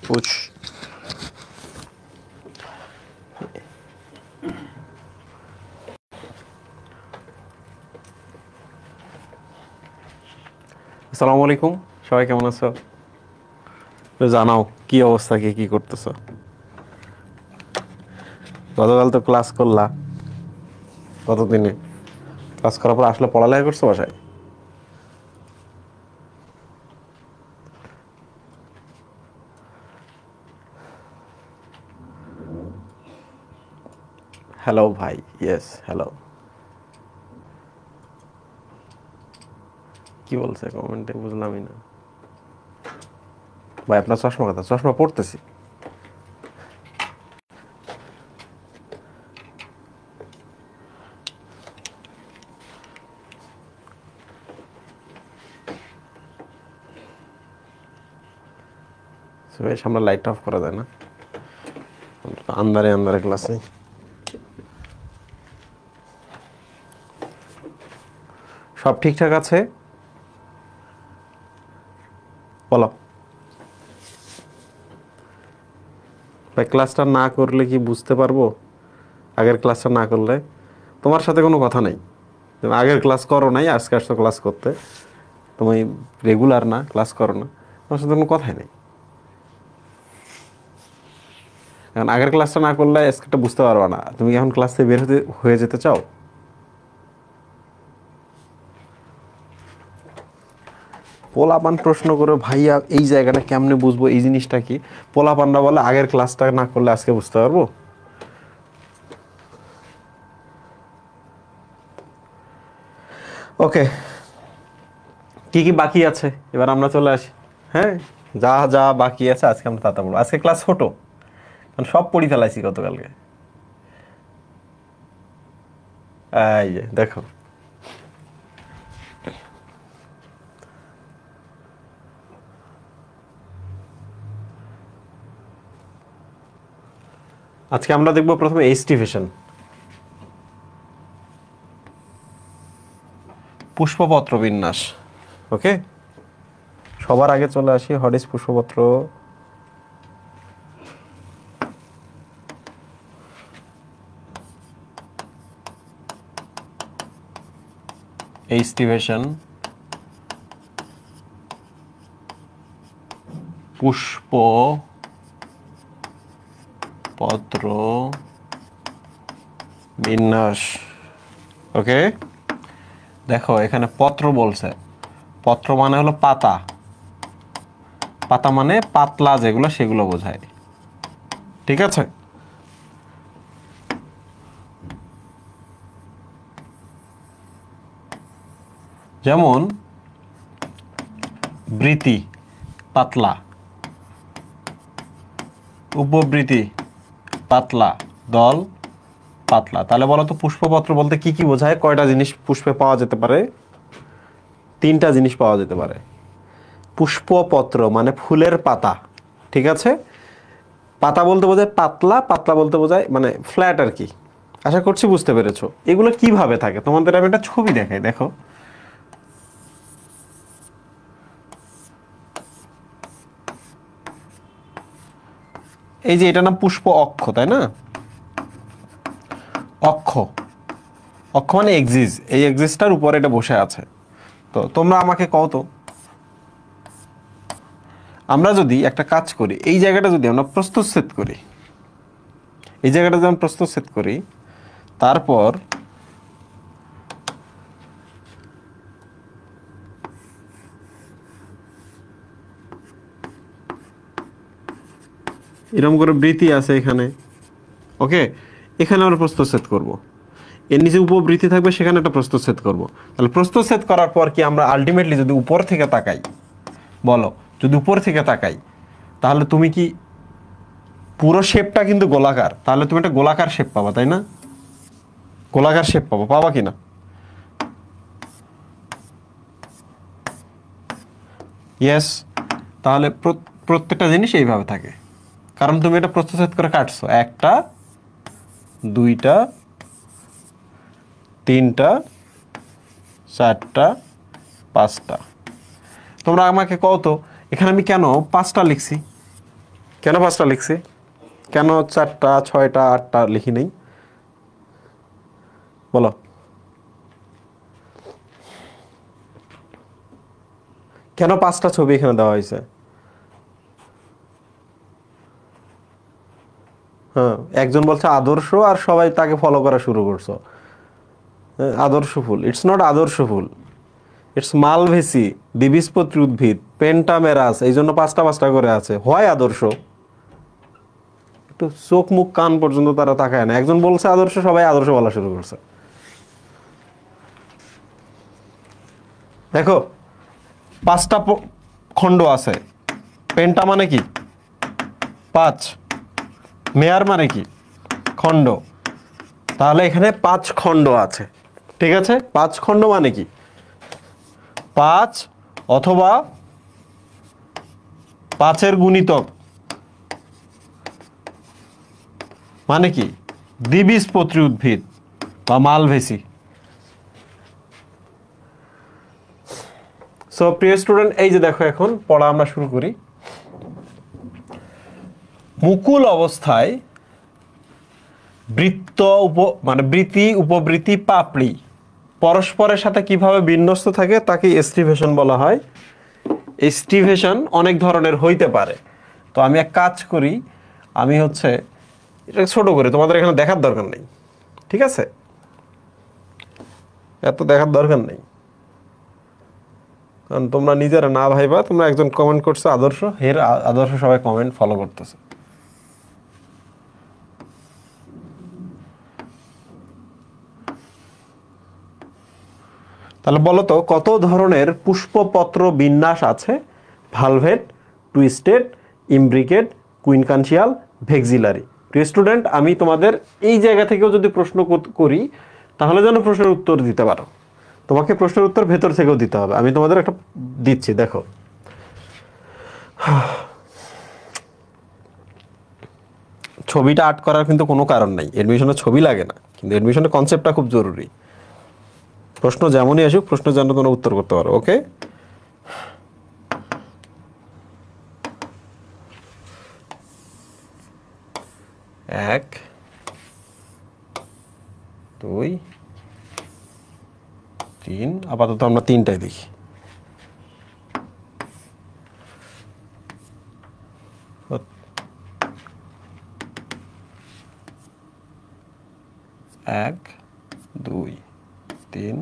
Push. আসসালামু আলাইকুম, সবাই কেমন আছো? জানাও কি অবস্থা, কি করতেছো? গতকাল তো ক্লাস করলা, কতদিনে ক্লাস করার পর আসলে পড়ালেখা করছো বাসায়? হ্যালো ভাই, ইয়েস হ্যালো। কি বলছে কমেন্টে বুঝলামই না ভাই। আপনার চশমা কথা, চশমা পড়তেছি। সামনে লাইট অফ করা যায় না? আন্দারে আন্দারে ক্লাসে সব ঠিকঠাক আছে? বলো ভাই। ক্লাসটা না করলে কি বুঝতে পারবো? আগের ক্লাসটা না করলে তোমার সাথে কোনো কথা নেই। তুমি আগের ক্লাস করো নাই, আজকে আসছো ক্লাস করতে। তুমি রেগুলার না, ক্লাস করো না, তোমার সাথে কোনো কথাই নেই। এখন আগের ক্লাসটা না করলে আজকেটা বুঝতে পারবা না। তুমি এখন ক্লাস থেকে বের হয়ে যেতে চাও? পোলাপান প্রশ্ন করে ভাইয়া এই জায়গাটা কেমনে বুঝবো, এই জিনিসটা কি? পোলাপানরা বলে আগের ক্লাসটা না করলে আজকে বুঝতে পারবো। ওকে, কি কি বাকি আছে এবার আমরা চলে আসি। হ্যাঁ, যা যা বাকি আছে আজকে আমরা তা বলবো। আজকে ক্লাস ছোট, কারণ সব পড়ি ফেলাইছি গতকালকে। এই যে দেখো, আজকে আমরা দেখবো প্রথমে এস্টিভেশন, পুষ্পপত্র বিন্যাস। ওকে, সবার আগে চলে আসি হোয়াট ইজ পুষ্পপত্র। এস্টিভেশন, পুষ্প পত্র বিন্যাস। ওকে, দেখো এখানে পত্র বলছে। পত্র মানে হলো পাতা, পাতা মানে পাতলা যেগুলো সেগুলো বোঝায়। ঠিক আছে, যেমন বৃতি পাতলা, উপবৃতি পাতলা, দল পাতলা। তাহলে বলো তো পুষ্পপত্র বলতে কি কি বোঝায়? কয়টা জিনিস পুষ্পে পাওয়া যেতে পারে? তিনটা জিনিস পাওয়া যেতে পারে। পুষ্পপত্র মানে ফুলের পাতা, ঠিক আছে? পাতা বলতে বোঝায় পাতলা, পাতলা বলতে বোঝায় মানে ফ্ল্যাট আর কি। আশা করছি বুঝতে পেরেছো। এগুলো কিভাবে থাকে তোমাদের আমি একটা ছবি দেখাই, দেখো। এই যে এটা নাম পুষ্প অক্ষ, তাই না? অক্ষ, অক্ষ মানে এক্সিস, এই এক্সিসটার উপরে এটা বসে আছে। তো তোমরা আমাকে কও তো, আমরা যদি একটা কাজ করি, এই জায়গাটা যদি আমরা প্রস্তুতছেদ করি, এই জায়গাটা যদি আমরা প্রস্তুতছেদ করি, তারপর এরকম করে বৃত্তি আছে এখানে। ওকে, এখানে আমরা প্রস্তুতছেদ করব। এর নিচে উপবৃত্তি থাকবে, সেখানে একটা প্রস্তুতছেদ করব। তাহলে প্রস্তুতছেদ করার পর কি আমরা আলটিমেটলি যদি উপর থেকে তাকাই, বলো যদি উপর থেকে তাকাই, তাহলে তুমি কি পুরো শেপটা কিন্তু গোলাকার, তাহলে তুমি একটা গোলাকার শেপ পাবা, তাই না? গোলাকার শেপ পাবো, পাবা কিনা? ইয়েস। তাহলে প্রত্যেকটা জিনিস এইভাবে থাকে, কারণ তুমি এটা প্রস্তুতছেদ করে কাটছো। একটা, দুইটা, তিনটা, চারটা, পাঁচটা। তোমরা আমাকে কও তো এখানে আমি কেন 5টা লিখছি? কেন 5টা লিখছি? কেন 4টা 6টা 8টা লিখি নাই? বলো। কেন 5টা ছবি এখানে দেওয়া হয়েছে? হ্যাঁ, একজন বলছে আদর্শ আর সবাই তাকে ফলো করা শুরু করছো। আদর্শ ফুল, ইটস নট আদর্শ ফুল, ইটস মালভেসি, দ্বিবীজপত্রী উদ্ভিদ, পেন্টামেরাস, এই জন্য 5টা করে আছে। হয় আদর্শ, একটু চোখ মুখ কান পর্যন্ত তারা তাকায় না। একজন বলছে আদর্শ, সবাই আদর্শ বলা শুরু করছে। দেখো 5টা খণ্ড আছে। পেন্টা মানে কি? 5। মেয়ার মানে কি? খণ্ড। তাহলে এখানে 5 খণ্ড আছে। ঠিক আছে, 5 খণ্ড মানে কি? 5 অথবা 5-এর গুণিতক মানে কি? দ্বিবীজপত্রী উদ্ভিদ বা মালভেসি। সো প্রিয় স্টুডেন্ট, এই যে দেখো এখন পড়া আমরা শুরু করি। মুকুল অবস্থায় বৃত্ত মানে বৃতি উপবৃত্তি পাপড়ি পরস্পরের সাথে কিভাবে বিন্যস্ত থাকে তাকে এস্টিভেশন বলা হয়। এস্টিভেশন অনেক ধরনের হইতে পারে। তো আমি এক কাজ করি, আমি হচ্ছে এটা ছোট করে, তোমাদের এখানে দেখার দরকার নেই, ঠিক আছে? এত দেখার দরকার নেই, কারণ তোমরা নিজেরা না ভাইবা। তোমরা একজন কমেন্ট করছো আদর্শ, হের আদর্শ সবাই কমেন্ট ফলো করতেছে। তাহলে বলো তো কত ধরনের পুষ্পপত্র বিন্যাস আছে? ভালভেট, টুইস্টেড, ইমব্রিকেট, কুইনকানশিয়াল, ভেক্সিলারি। প্রিয় স্টুডেন্ট, আমি তোমাদের এই জায়গা থেকেও যদি প্রশ্ন করি তাহলে যেন প্রশ্নের উত্তর দিতে পারো। তোমাকে প্রশ্নের উত্তর ভেতর থেকেও দিতে হবে। আমি তোমাদের একটা দিচ্ছি, দেখো। ছবিটা আর্ট করার কিন্তু কোনো কারণ নাই, এডমিশনে ছবি লাগে না, কিন্তু এডমিশনের কনসেপ্টটা খুব জরুরি। প্রশ্ন যেমনই আসুক, প্রশ্ন যেন তোমরা উত্তর করতে পারো। ওকে, 1 2 3, আপাতত আমরা 3টাই দেখি। 1 2 3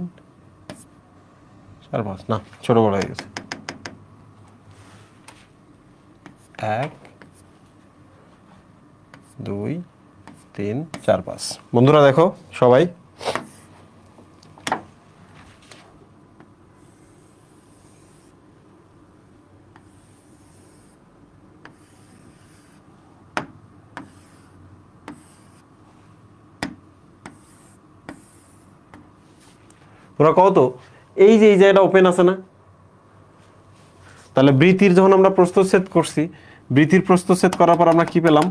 4 5, না ছোট বড় হয়ে গেছে। 1 2 3 4 5। বন্ধুরা দেখো সবাই, তোমরা কও তো এই যে এই জায়গাটা ওপেন আছে না? তাহলে বৃত্তির যখন আমরা প্রস্থচ্ছেদ করছি, বৃত্তির প্রস্থচ্ছেদ করার পর আমরা কি পেলাম?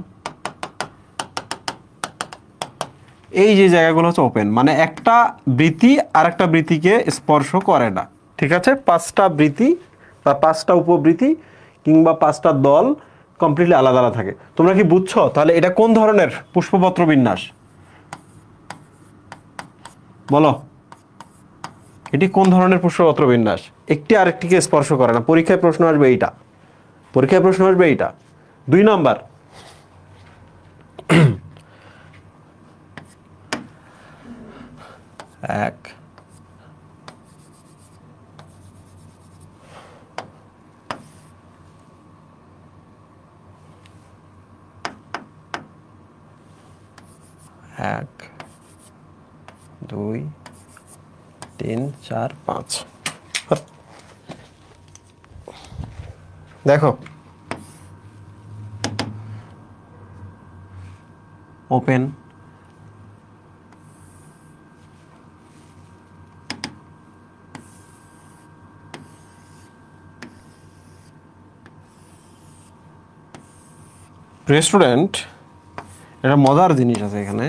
এই যে জায়গাগুলো হচ্ছে ওপেন, মানে একটা বৃত্তি আর একটা বৃত্তিকে স্পর্শ করে না। ঠিক আছে, 5টা বৃত্তি বা 5টা উপবৃত্তি কিংবা 5টা দল কমপ্লিটলি আলাদা আলাদা থাকে। তোমরা কি বুঝছো? তাহলে এটা কোন ধরনের পুষ্পপত্র বিন্যাস বলো? এটি কোন ধরনের পুষ্পপত্র বিন্যাস? একটি আরেকটিকে স্পর্শ করে না। পরীক্ষায় প্রশ্ন আসবে এইটা, পরীক্ষায় প্রশ্ন আসবে এইটা। 2 নাম্বার, এক এক 2 3 4 5। দেখো ওপেন, প্রিয় স্টুডেন্ট, এটা মজার জিনিস আছে এখানে।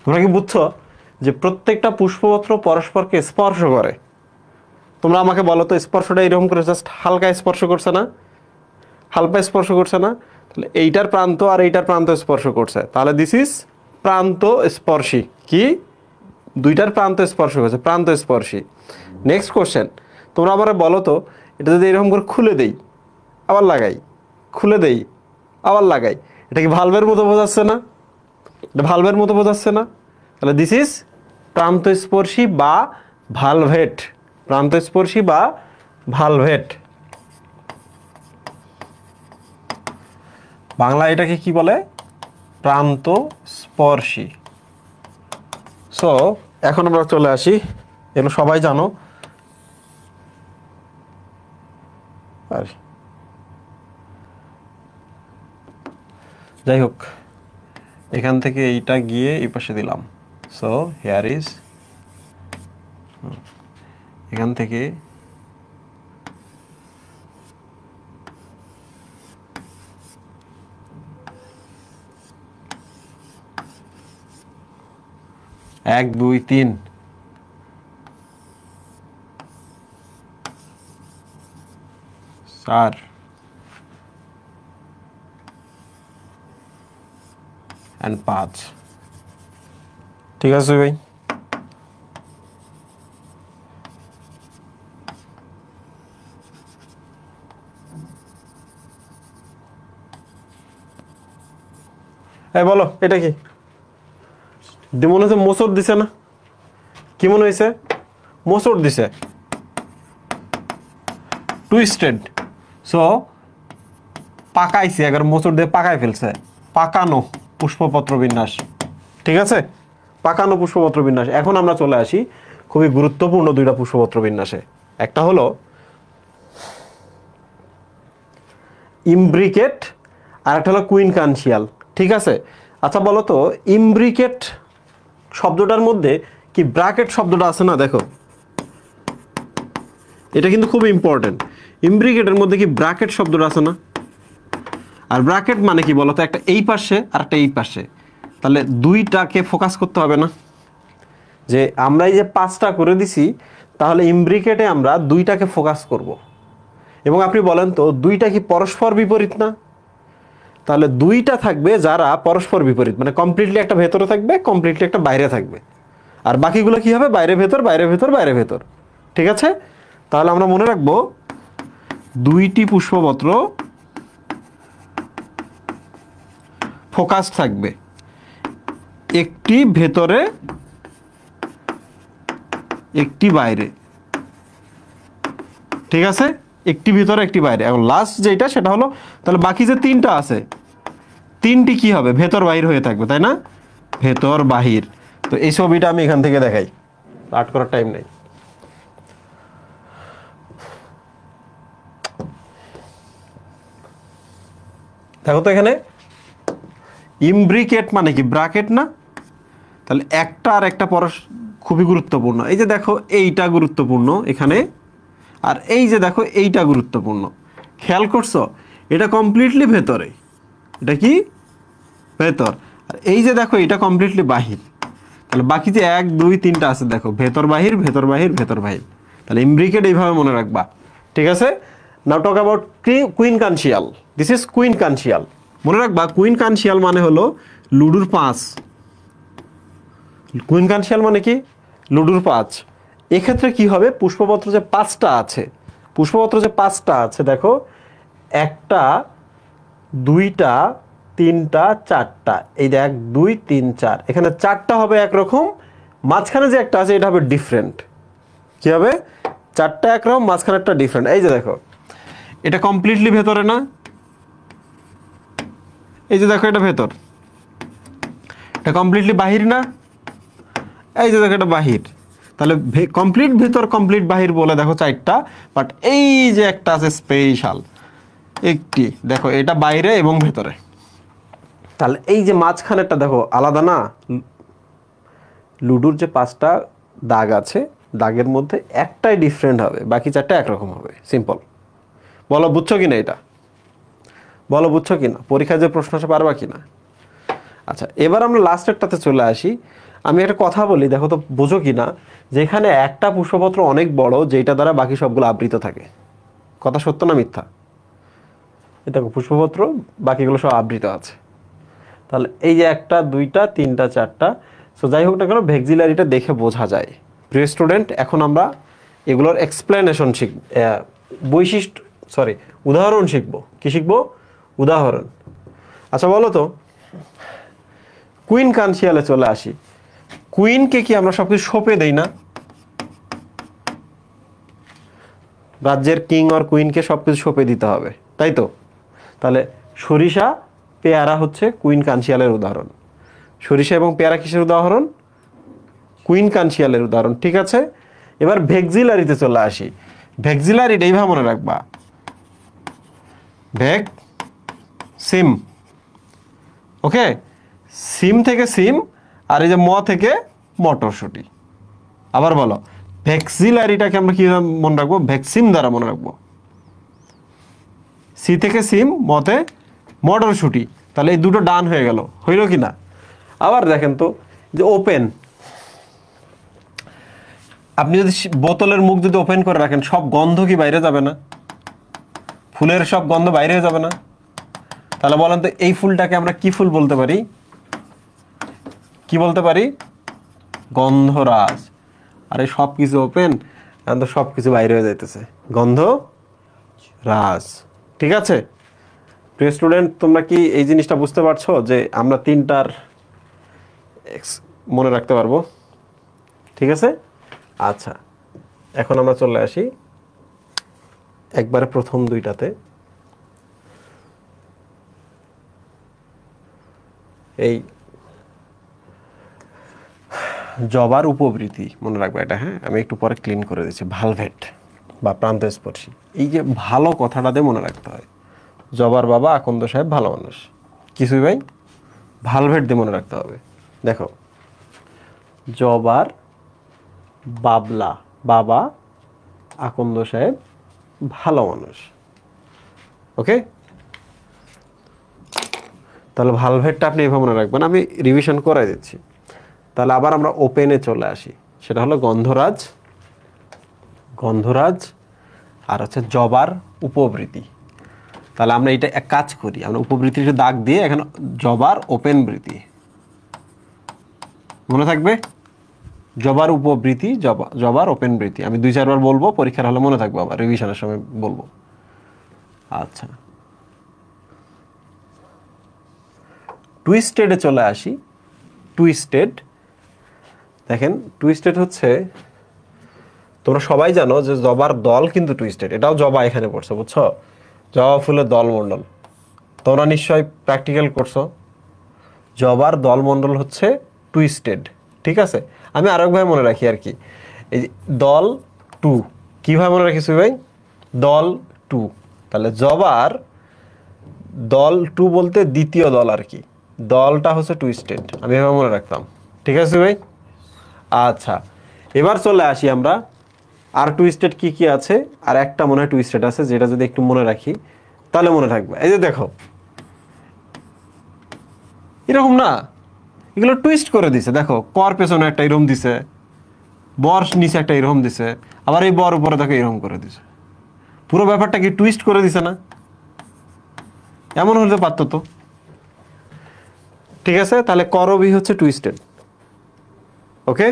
তোমরা কি বুঝছো যে প্রত্যেকটা পুষ্পপত্র পরস্পরকে স্পর্শ করে? তোমরা আমাকে বলো তো, স্পর্শটা এরকম করে জাস্ট হালকা স্পর্শ করছে না? হালকা স্পর্শ করছে না? তাহলে এইটার প্রান্ত আর এইটার প্রান্ত স্পর্শ করছে, তাহলে দিস ইজ প্রান্ত স্পর্শী। কি? দুইটার প্রান্ত স্পর্শ করছে, প্রান্ত স্পর্শী। নেক্সট কোশ্চেন, তোমরা আবার বলো তো, এটা যদি এরকম করে খুলে দেই আবার লাগাই, খুলে দেই আবার লাগাই, এটা কি ভালভের মতো বোঝাচ্ছে না? এটা ভালভের মতো বোঝাচ্ছে না? তাহলে দিস ইজ প্রান্তস্পর্শী বা ভালভেট। প্রান্তস্পর্শী বা ভালভেট। বাংলা এটাকে কি বলে? প্রান্তস্পর্শী। সো এখন আমরা চলে আসি, এগুলো সবাই জানো। আর যাই হোক, এখান থেকে এইটা গিয়ে এই পাশে দিলাম। সো হেয়ার ইজ, এখান থেকে এক দুই তিন, চার, and 5। ঠিক আছে ভাই? এই বলো এটা কি? মনে হচ্ছে মোচড় দিছে না? কি মনে হয়েছে? মোচড় দিছে, টুইস্টেড। সো পাকাইছে, একবার মোচড় দিয়ে পাকাই ফেলছে। পাকানো পুষ্পপত্র বিন্যাস। ঠিক আছে? পাকানো পুষ্পপত্র বিন্যাস। এখন আমরা চলে আসি খুবই গুরুত্বপূর্ণ দুইটা পুষ্পপত্র বিন্যাসে। একটা হলো ইমব্রিকেট আর একটা হলো কুইনকানশিয়াল। ঠিক আছে? আচ্ছা বলো তো, ইমব্রিকেট শব্দটার মধ্যে কি ব্র্যাকেট শব্দটা আছে না? দেখো, এটা কিন্তু খুব ইম্পর্টেন্ট। ইমব্রিকেটের মধ্যে কি ব্র্যাকেট শব্দটা আছে না? আর ব্র্যাকেট মানে কি বলতো? একটা এই পাশে আর একটা এই পাশে, তাহলে দুইটাকে ফোকাস করতে হবে না? যে আমরা এই যে 5টা করে দিছি, তাহলে ইমব্রিকেটে আমরা দুইটাকে ফোকাস করব। এবং আপনি বলেন তো, দুইটা কি পরস্পর বিপরীত না? তাহলে দুইটা থাকবে যারা পরস্পর বিপরীত, মানে কমপ্লিটলি একটা ভেতরে থাকবে, কমপ্লিটলি একটা বাইরে থাকবে। আর বাকিগুলো কি হবে? বাইরে ভেতর, বাইরে ভেতর, বাইরে ভেতর। ঠিক আছে? তাহলে আমরা মনে রাখবো, দুইটি পুষ্পপত্র ফোকাস থাকবে, একটি ভেতরে একটি বাইরে। ঠিক আছে? একটি ভিতরে একটি বাইরে। এখন লাস্ট যেটা সেটা হলো, তাহলে বাকি যে 3টা আছে, 3টি কি হবে? ভেতর বাহির হয়ে থাকবে, তাই না? ভেতর বাহির। তো এই ছবিটা আমি এখান থেকে দেখাই, আর্ট করার টাইম নেই। দেখো তো এখানে, ইমব্রিকেট মানে কি? ব্র্যাকেট না? তাহলে একটা আর একটা খুবই গুরুত্বপূর্ণ। এই যে দেখো, এইটা গুরুত্বপূর্ণ এখানে, আর এই যে দেখো এইটা গুরুত্বপূর্ণ। খেয়াল করছো? এটা কমপ্লিটলি ভেতরে, এটা কি? ভেতর। আর এই যে দেখো, এটা কমপ্লিটলি বাহির। তাহলে বাকি যে 1 2 3টা আছে, দেখো, ভেতর বাহির, ভেতর বাহির, ভেতর বাহির। তাহলে ইমব্রিকেট এইভাবে মনে রাখবা। ঠিক আছে? Now talk about quincuncial. This is quincuncial. মনে রাখবা, কুইনকানশিয়াল মানে হলো লুডুর 5। কুইনকানশিয়াল মানে কি? লুডুর 5। এক্ষেত্রে কি হবে? পুষ্পপত্র যে 5টা আছে, পুষ্পপত্র যে 5টা আছে, দেখো, 1টা 2টা 3টা 4টা, এই যে 1 2 3 4, এখানে 4টা হবে একরকম, মাঝখানে যে একটা আছে এটা হবে ডিফারেন্ট। কি হবে? 4টা একরকম, মাঝখানে একটা ডিফারেন্ট। এই যে দেখো, এটা কমপ্লিটলি ভেতরে না? এই যে দেখো, এটা ভেতর। এটা কমপ্লিটলি বাহির না? এই যে দেখো, এটা বাহির। তাহলে কমপ্লিট ভেতর, কমপ্লিট বাহির বলে দেখো 4টা, বাট এই যে একটা আছে স্পেশাল একটি, দেখো, এটা বাইরে এবং ভেতরে। তাহলে এই যে মাঝখানেরটা দেখো আলাদা না? লুডুর যে 5টা দাগ আছে, দাগের মধ্যে একটাই ডিফারেন্ট হবে, বাকি 4টা একরকম হবে। সিম্পল। বলো বুঝছো কিনা এটা? বলো বুঝছো কিনা? পরীক্ষায় যে প্রশ্ন আসে পারবা কিনা? আচ্ছা, এবার আমরা লাস্টেরটাতে চলে আসি। আমি একটা কথা বলি, দেখো তো বোঝো কি না, যেখানে একটা পুষ্পপত্র অনেক বড়, যেটা দ্বারা বাকি সবগুলো আবৃত থাকে। কথা সত্য না মিথ্যা? এই দেখো পুষ্পপত্র, বাকিগুলো সব আবৃত আছে। তাহলে এই যে একটা, দুইটা, তিনটা, চারটা, সো যাই হোক না কেন ভেক্সিলারিটা দেখে বোঝা যায়। প্রিয় স্টুডেন্ট, এখন আমরা এগুলোর এক্সপ্লেনেশন শিখব, বৈশিষ্ট্য, সরি, উদাহরণ শিখব। কি শিখব? উদাহরণ। আচ্ছা বলো তো, কুইন কানসিয়ালে চলে আসি। কুইনকে কি আমরা সবকিছু সঁপে দেই না? রাজ্যের কিং আর কুইনকে সবকিছু সঁপে দিতে হবে, তাই তো? তাহলে সরিষা, পেয়ারা হচ্ছে কুইন কানসিয়ালের উদাহরণ। সরিষা এবং পেয়ারা কিসের উদাহরণ? কুইন কানসিয়ালের উদাহরণ। ঠিক আছে, এবার ভেক্সিলারিতে চলে আসি। ভেক্সিলারিটা এইভাবে মনে রাখবা, ভেগ সিম। ওকে, সিম থেকে সিম, আর এই যে ম থেকে মটরশুঁটি। আবার বলো, ভেক্সিলারিটাকে আমরা কি মনে রাখবো? ভ্যাকসিম দ্বারা মনে রাখবো। সি থেকে সিম, মতে মটরশুঁটি। তাহলে এই দুটো ডান হয়ে গেল, হইল কি না? আবার দেখেন তো, যে ওপেন, আপনি যদি বোতলের মুখ যদি ওপেন করে রাখেন, সব গন্ধ কি বাইরে যাবে না? ফুলের সব গন্ধ বাইরে হয়ে যাবে না? তাহলে বলেন তো, এই ফুলটাকে আমরা কি ফুল বলতে পারি? কি বলতে পারি? গন্ধরাজ। আরে সব কিছু ওপেন, এখন তো সব কিছু বাইরে হয়ে যাইতেছে, গন্ধরাজ। ঠিক আছে প্রিয় স্টুডেন্ট, তোমরা কি এই জিনিসটা বুঝতে পারছো যে আমরা তিনটার মনে রাখতে পারবো? ঠিক আছে, আচ্ছা এখন আমরা চলে আসি একবারে প্রথম দুইটাতে। এই জবার উপবৃত্তি মনে রাখবে এটা, হ্যাঁ আমি একটু পরে ক্লিন করে দিচ্ছি। ভালভেট বা প্রান্তস্পর্শী, এই যে ভালো কথাটাতে মনে রাখতে হয়। জবার বাবা আকন্দ সাহেব ভালো মানুষ, কিছুই ভাই ভালভেট দিয়ে মনে রাখতে হবে। দেখো, জবার বাবলা বাবা আকন্দ সাহেব ভালো মানুষ। ওকে, তাহলে ভালভেটটা আপনি এভাবে মনে রাখবেন, আমি রিভিশন করাই দিচ্ছি। তাহলে আবার আমরা ওপেনে চলে আসি, সেটা হলো গন্ধরাজ, গন্ধরাজ আর হচ্ছে জবার উপবৃত্তি। তাহলে আমরা এটা এক কাজ করি, আমরা উপবৃত্তির দাগ দিয়ে এখানে জবার ওপেন বৃত্তি মনে থাকবে। জবার উপবৃত্তি, জবার ওপেন বৃত্তি, আমি 2-4 বার বলবো, পরীক্ষার হলে মনে থাকবো, আবার রিভিশনের সময় বলবো। আচ্ছা, টুইস্টেডে চলে আসি। টুইস্টেড, দেখেন টুইস্টেড হচ্ছে, তোমরা সবাই জানো যে জবার দল কিন্তু টুইস্টেড, এটাও জবা এখানে পড়ছে, বুঝছো? জবা ফুলের দলমণ্ডল তোমরা নিশ্চয়ই প্র্যাকটিক্যাল করছো। জবার দলমণ্ডল হচ্ছে টুইস্টেড। ঠিক আছে, আমি আরেকভাবে মনে রাখি আর কি, এই দল টু, কিভাবে মনে রাখিস ভাই? দল টু, তাহলে জবার দল টু বলতে দ্বিতীয় দল আর কি, দলটা হচ্ছে টুইস্টেড, আমি এভাবে মনে রাখতাম। ঠিক আছে ভাই, আচ্ছা এবার চলে আসি আমরা, আর টুইস্টেড কি কি আছে, আর একটা মনে হয় টুইস্টেড আছে যেটা যদি একটু মনে রাখি তাহলে মনে থাকবে। এই যে দেখো, এরকম না, এগুলো টুইস্ট করে দিছে। দেখো, কর পেছনে একটা এরকম দিছে, বর নিচে একটা এরকম দিছে, আবার এই বর উপরে দেখো এরকম করে দিছে। পুরো ব্যাপারটা কি টুইস্ট করে দিছে না? এমন হতে পারতো তো। ঠিক আছে, তাহলে করবি হচ্ছে টুইস্টেড। ওকে,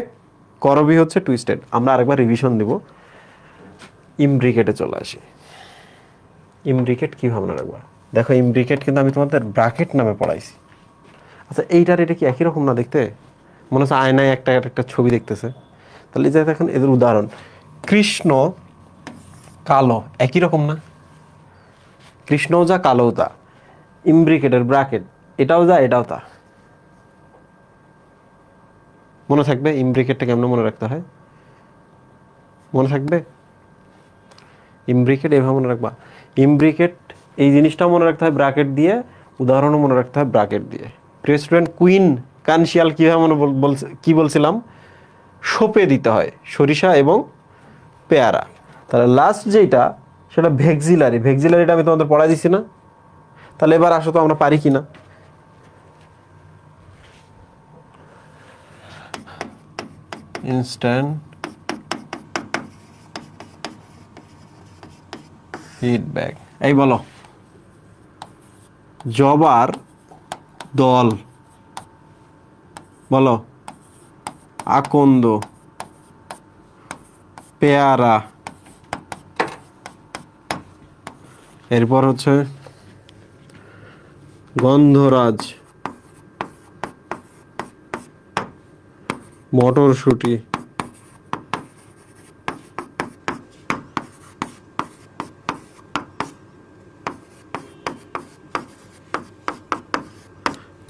করবি হচ্ছে টুইস্টেড। আমরা আরেকবার রিভিশন দিব। ইমব্রিকেটে চলে আসি। ইমব্রিকেট কি ভাবনা রাখবা? দেখো, ইমব্রিকেট কিন্তু আমি তোমাদের ব্র্যাকেট নামে পড়াইছি। আচ্ছা, এইটার এটা কি একই রকম না দেখতে? মনে হচ্ছে আয়নায় একটা একটা ছবি দেখতেছে। তাহলে এই যে দেখেন, এদের উদাহরণ কৃষ্ণ কালো, একই রকম না? কৃষ্ণও যা কালোও তা, ইমব্রিকেটের ব্র্যাকেট এটাও যা এটাও তা। মনে থাকবে ইমব্রিকেটটা কেমন মনে রাখতে হয়? মনে থাকবে? ইমব্রিকেট এভাবে মনে রাখবা। ইমব্রিকেট এই জিনিসটাও মনে রাখতে হয় ব্র্যাকেট দিয়ে, উদাহরণও মনে রাখতে হয় ব্র্যাকেট দিয়ে। প্রিয় স্টুডেন্ট, কুইন কানসিয়াল কীভাবে মনে কি বলছিলাম? সঁপে দিতে হয়, সরিষা এবং পেয়ারা। তাহলে লাস্ট যেটা, সেটা ভেক্সিলারি। ভেক্সিলারিটা আমি তোমাদের পড়া দিছি না? তাহলে এবার আসো তো আমরা পারি কি না। Instant feedback. এই বলো জবার দল, বলো আকন্দ, পেয়ারা, এরপর হচ্ছে গন্ধরাজ, মটরশুঁটি,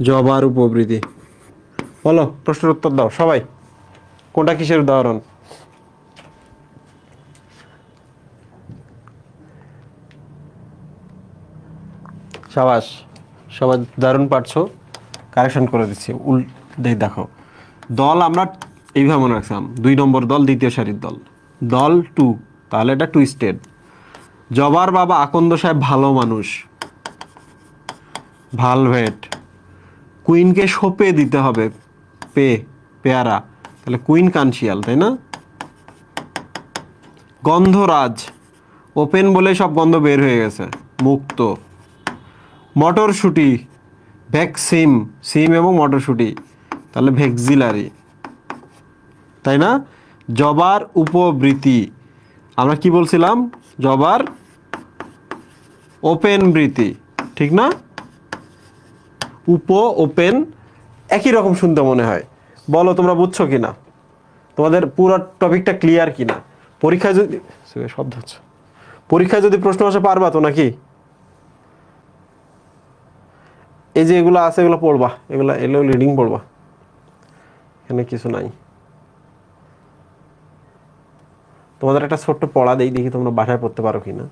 জবার উপবৃদ্ধি। বলো প্রশ্নের উত্তর দাও সবাই, কোনটা কিসের উদাহরণ? সাবাস, সবাই দারুণ পারছো, কারেকশন করে দিচ্ছি। দেখো দল আমরা এইভাবে মনে রাখছিলাম, 2 নম্বর দল দ্বিতীয় সারির দল, দল 2, তাহলে এটা টুইস্টেড। জবার বাবা আকন্দ সাহেব ভালো মানুষ, ভালভেট। কুইনকে সোপে দিতে হবে, পেয়ারা, তাহলে কুইন কানশিয়াল, তাই না? গন্ধরাজ, ওপেন বলে সব গন্ধ বের হয়ে গেছে, মুক্ত। মটরশুঁটি, ভ্যাকসিম, সিম এবং মটরশুঁটি, তাহলে ভ্যাক্সিলারি, তাই না? জবার উপবৃত্তি, আমরা কি বলছিলাম? জবার ওপেন বৃত্তি, ঠিক না? ওপেন একই রকম শুনতে মনে হয়। বলো তোমরা বুঝছো কিনা, তোমাদের পুরো টপিকটা ক্লিয়ার কিনা? পরীক্ষায় যদি শব্দ হচ্ছে, পরীক্ষায় যদি প্রশ্ন আসে পারবা তো নাকি? এই যে এগুলো আছে এগুলো পড়বা, এগুলো রিডিং পড়বা, এখানে কিছু নাই। তোমাদের একটা ছোট্ট পড়া দেই, দেখি তোমরা বাসায় পড়তে পারো কিনা।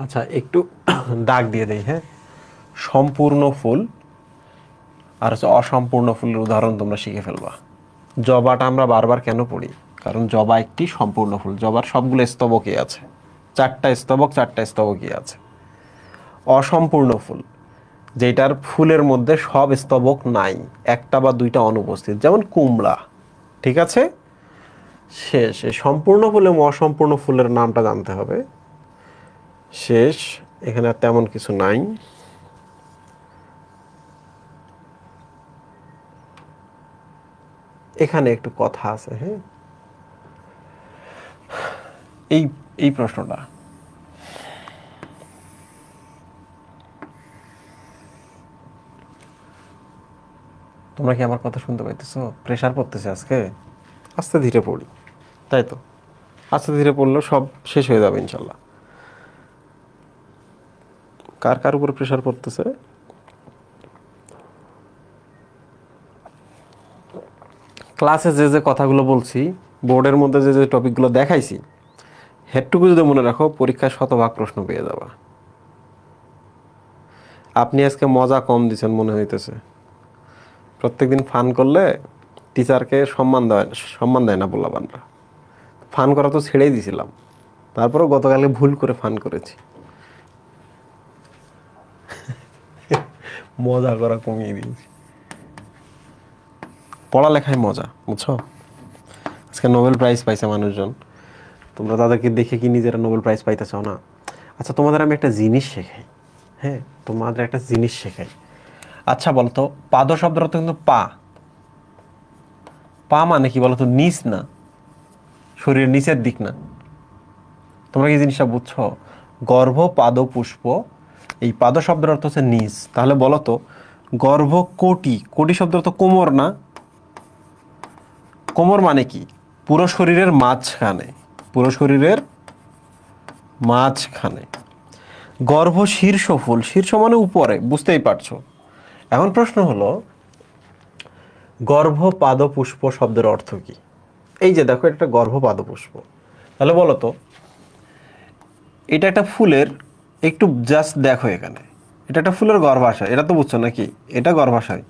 আচ্ছা একটু দাগ দিয়ে দেই, হ্যাঁ। সম্পূর্ণ ফুল আর হচ্ছে অসম্পূর্ণ ফুলের উদাহরণ তোমরা শিখে ফেলবা। জবাটা আমরা বারবার কেন পড়ি? কারণ জবা একটি সম্পূর্ণ ফুল, জবার সবগুলো স্তবকই আছে, 4টা স্তবক, 4টা স্তবকই আছে। অসম্পূর্ণ ফুল যেটার ফুলের মধ্যে সব স্তবক নাই, 1টা বা 2টা অনুপস্থিত, যেমন কুমড়া, ঠিক আছে? শেষ। সম্পূর্ণ ফুল এবং অসম্পূর্ণ ফুলের নামটা জানতে হবে। শেষ, এখানে আর তেমন কিছু নাই। এখানে একটু কথা আছে, হ্যাঁ। এই প্রশ্নটা তোমরা কি আমার কথা শুনতে পাইতেছো? প্রেসার পড়তেছে আজকে, আস্তে ধীরে পড়ি, তাই তো? আস্তে ধীরে পড়লেও সব শেষ হয়ে যাবে ইনশাল্লাহ। কার কার উপর প্রেসার পড়তেছে? ক্লাসে যে যে কথাগুলো বলছি, বোর্ডের মধ্যে যে যে টপিকগুলো দেখাইছি, হেডটুকু যদি মনে রাখো, পরীক্ষায় 100% প্রশ্ন পেয়ে যাবা। আপনি আজকে মজা কম দিচ্ছেন মনে হইতেছে। প্রত্যেকদিন ফান করলে টিচারকে সম্মান দেয় না বললাবানরা। ফান করা তো ছেড়েই দিছিলাম, তারপরেও গতকালে ভুল করে ফান করেছি। মজা করা কমিয়ে দিয়েছি। পড়ালেখায় মজা, বুঝছো? আজকে নোবেল প্রাইজ পাইছে মানুষজন, তোমরা তাদেরকে দেখে কি নিজেরা নোবেল প্রাইজ পাইতে চাও না? আচ্ছা তোমাদের আমি একটা জিনিস শেখাই, হ্যাঁ, তোমাদের একটা জিনিস শেখাই। আচ্ছা বলতো, পাদ শব্দের অর্থ কিন্তু পা। পা মানে কি বলতো? নিচ না, শরীরের নিচের দিক না। তোমরা কি জিনিসটা বুঝছো? গর্ভ, পাদ, পুষ্প, এই পাদ শব্দের অর্থ হচ্ছে নিচ। তাহলে বলো তো, গর্ভ কোটি, কোটি শব্দের অর্থ কোমর না? কোমর মানে কি? পুরো শরীরের মাঝখানে, পুরো শরীরের মাঝখানে। গর্ভ শীর্ষ ফুল, শীর্ষ মানে উপরে, বুঝতেই পারছো। এখন প্রশ্ন হলো, গর্ভ পাদ পুষ্প শব্দের অর্থ কি? এই যে দেখো, এটা গর্ভ পাদ পুষ্প। তাহলে বলো তো, এটা একটা ফুলের, একটু জাস্ট দেখো এখানে, এটা একটা ফুলের গর্ভাশয়, এটা তো বুঝছো নাকি? এটা গর্ভাশয়,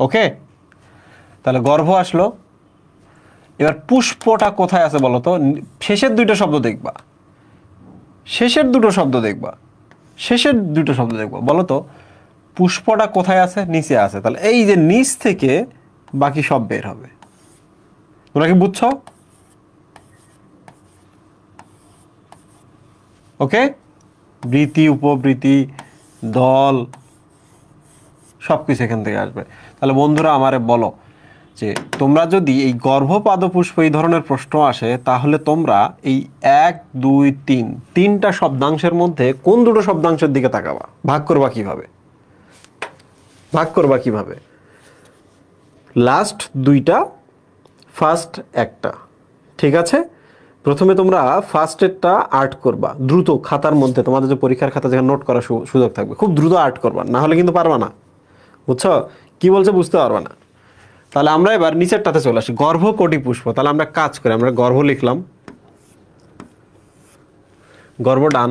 ওকে? তাহলে গর্ভ আসলো। এবার পুষ্পটা কোথায় আছে বলো তো? শেষের 2টা শব্দ দেখবা, শেষের 2টো শব্দ দেখবা, শেষের 2টো শব্দ দেখবা। বলো তো, পুষ্পটা কোথায় আছে? নিচে আছে। তাহলে এই যে নিচ থেকে বাকি সব বের হবে। তোমরা কি বুঝছো? ওকে, বৃতি, উপবৃতি, দল সবকিছু এখান থেকে আসবে। তাহলে বন্ধুরা আমারে বলো যে তোমরা যদি এই গর্ভপাদ পুষ্প এই ধরনের প্রশ্ন আসে, তাহলে তোমরা এই 1 2 3 তিনটা শব্দাংশের মধ্যে কোন দুটো শব্দাংশের দিকে তাকাবা? ভাগ করবা কিভাবে? লাস্ট দুইটা, ফার্স্ট একটা। ঠিক আছে, প্রথমে তোমরা ফার্স্টেরটা আর্ট করবা দ্রুত, খাতার মধ্যে তোমাদের যে পরীক্ষার খাতা যেখানে নোট করার সুযোগ থাকবে, খুব দ্রুত আর্ট করবা, না হলে কিন্তু পারবা না। বুঝছো কি বলছে? বুঝতে পারবা না। তাহলে আমরা এবার নিচেরটাতে চলে আসি, গর্ভ কোটি পুষ্প। তাহলে আমরা কাজ করি, আমরা গর্ভ লিখলাম, গর্ভ ডান।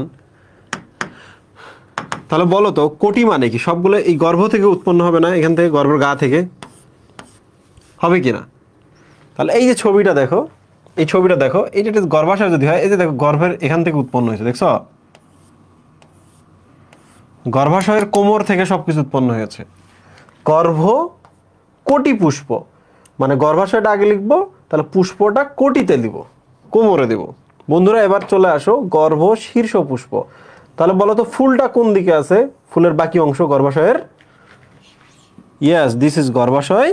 তাহলে বলো তো কোটি মানে কি? সবগুলো এই গর্ভ থেকে উৎপন্ন হবে না? এখান থেকে গর্ভের গা থেকে হবে কি না? তাহলে এই যে ছবিটা দেখো, এই ছবিটা দেখো, এই যে গর্ভাশয় যদি হয়, এই যে দেখো গর্ভের এখান থেকে উৎপন্ন হয়েছে, দেখছো? গর্ভাশয়ের কোমর থেকে সবকিছু উৎপন্ন হয়েছে। গর্ভ কোটি পুষ্প মানে গর্ভাশয়টা আগে লিখবো, তাহলে পুষ্পটা কোটিতে দিব, কোমরে দিব। বন্ধুরা এবার চলে আসো গর্ভ শীর্ষ পুষ্প। তাহলে বলো তো ফুলটা কোন দিকে আছে? ফুলের বাকি অংশ গর্ভাশয়ের, ইয়েস দিস ইজ গর্ভাশয়।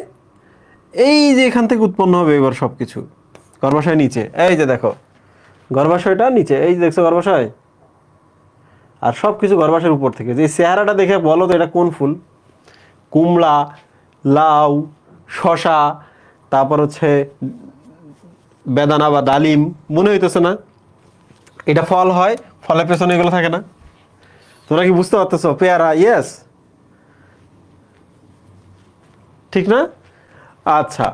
এই যে এখান থেকে উৎপন্ন হবে এবার সবকিছু, গর্ভাশয় নিচে, এই যে দেখো গর্ভাশয়টা নিচে, এই যে দেখছো গর্ভাশয়, আর সবকিছু গর্ভাশয়ের উপর থেকে। যে চেহারাটা দেখে বলো তো এটা কোন ফুল? কুমড়া, লাউ, শশা, তারপর হচ্ছে বেদানা বা ডালিম, মনে হইতেছে না? এটা ফল হয়, ফলের পেছনে এগুলো থাকে না? তোমরা কি বুঝতে পারতেছো? পেয়ারা, ইয়েস, ঠিক না? আচ্ছা,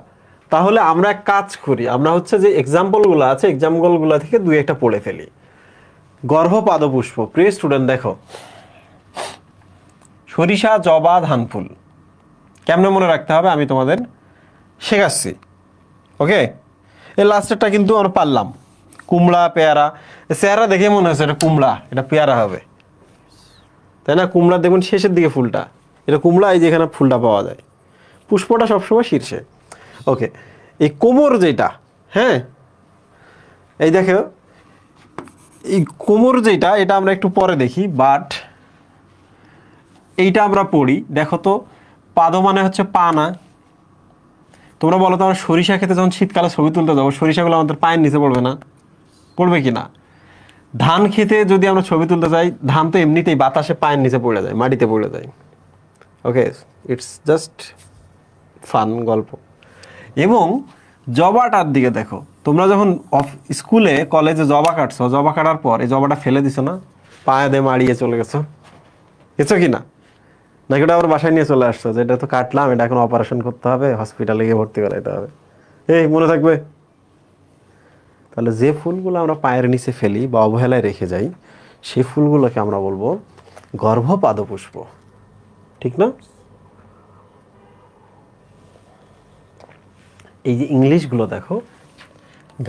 তাহলে আমরা এক কাজ করি, আমরা হচ্ছে যে এক্সাম্পলগুলো আছে, এক্সাম্পলগুলো থেকে দুই একটা পড়ে ফেলি। গর্ভপাদ পুষ্প, প্রিয় স্টুডেন্ট দেখো, সরিষা, জবা, ধান ফুল। কেমনে মনে রাখতে হবে আমি তোমাদের শেখাচ্ছি। ওকে, এই লাস্টেরটা কিন্তু আমরা পারলাম। কুমড়া, পেয়ারা, চেহারা দেখে মনে হচ্ছে এটা কুমড়া, এটা পেয়ারা হবে, তাই না? কুমড়া দেখুন শেষের দিকে ফুলটা, এটা কুমড়া, এই যে এখানে ফুলটা পাওয়া যায়, পুষ্পটা সবসময় শীর্ষে। ওকে, এই কোমর যেটা, হ্যাঁ এই দেখো এই কোমর যেটা, এটা আমরা একটু পরে দেখি, বাট এইটা আমরা পড়ি। দেখো তো পাদ মানে হচ্ছে পা না? তোমরা বলো তো আমরা সরিষা খেতে যখন শীতকালে ছবি তুলতে যাবো, সরিষাগুলো আমাদের পায়ের নিচে পড়বে না? পড়বে কি না? ধান খেতে যদি আমরা ছবি তুলতে যাই, ধান তো এমনিতেই বাতাসে পায়ের নিচে পড়ে যায়, মাটিতে পড়ে যায়। ওকে, ইটস জাস্ট ফান গল্প। এবং জবাটার দিকে দেখো, তোমরা যখন স্কুলে কলেজে জবা কাটছো, জবা কাটার পর এই জবাটা ফেলে দিছো না? পায়ে দিয়ে মাড়িয়ে চলে গেছো, গেছো কি না? নাকি ওটা আবার বাসায় নিয়ে চলে আসছো যে এটা তো কাটলাম, এটা এখন অপারেশন করতে হবে, হসপিটালে গিয়ে ভর্তি করাইতে হবে, এই মনে থাকবে? তাহলে যে ফুলগুলো আমরা পায়ের নিচে ফেলি বা অবহেলায় রেখে যাই, সেই ফুলগুলোকে আমরা বলবো গর্ভপাদ পুষ্প, ঠিক না? এই যে ইংলিশগুলো দেখো,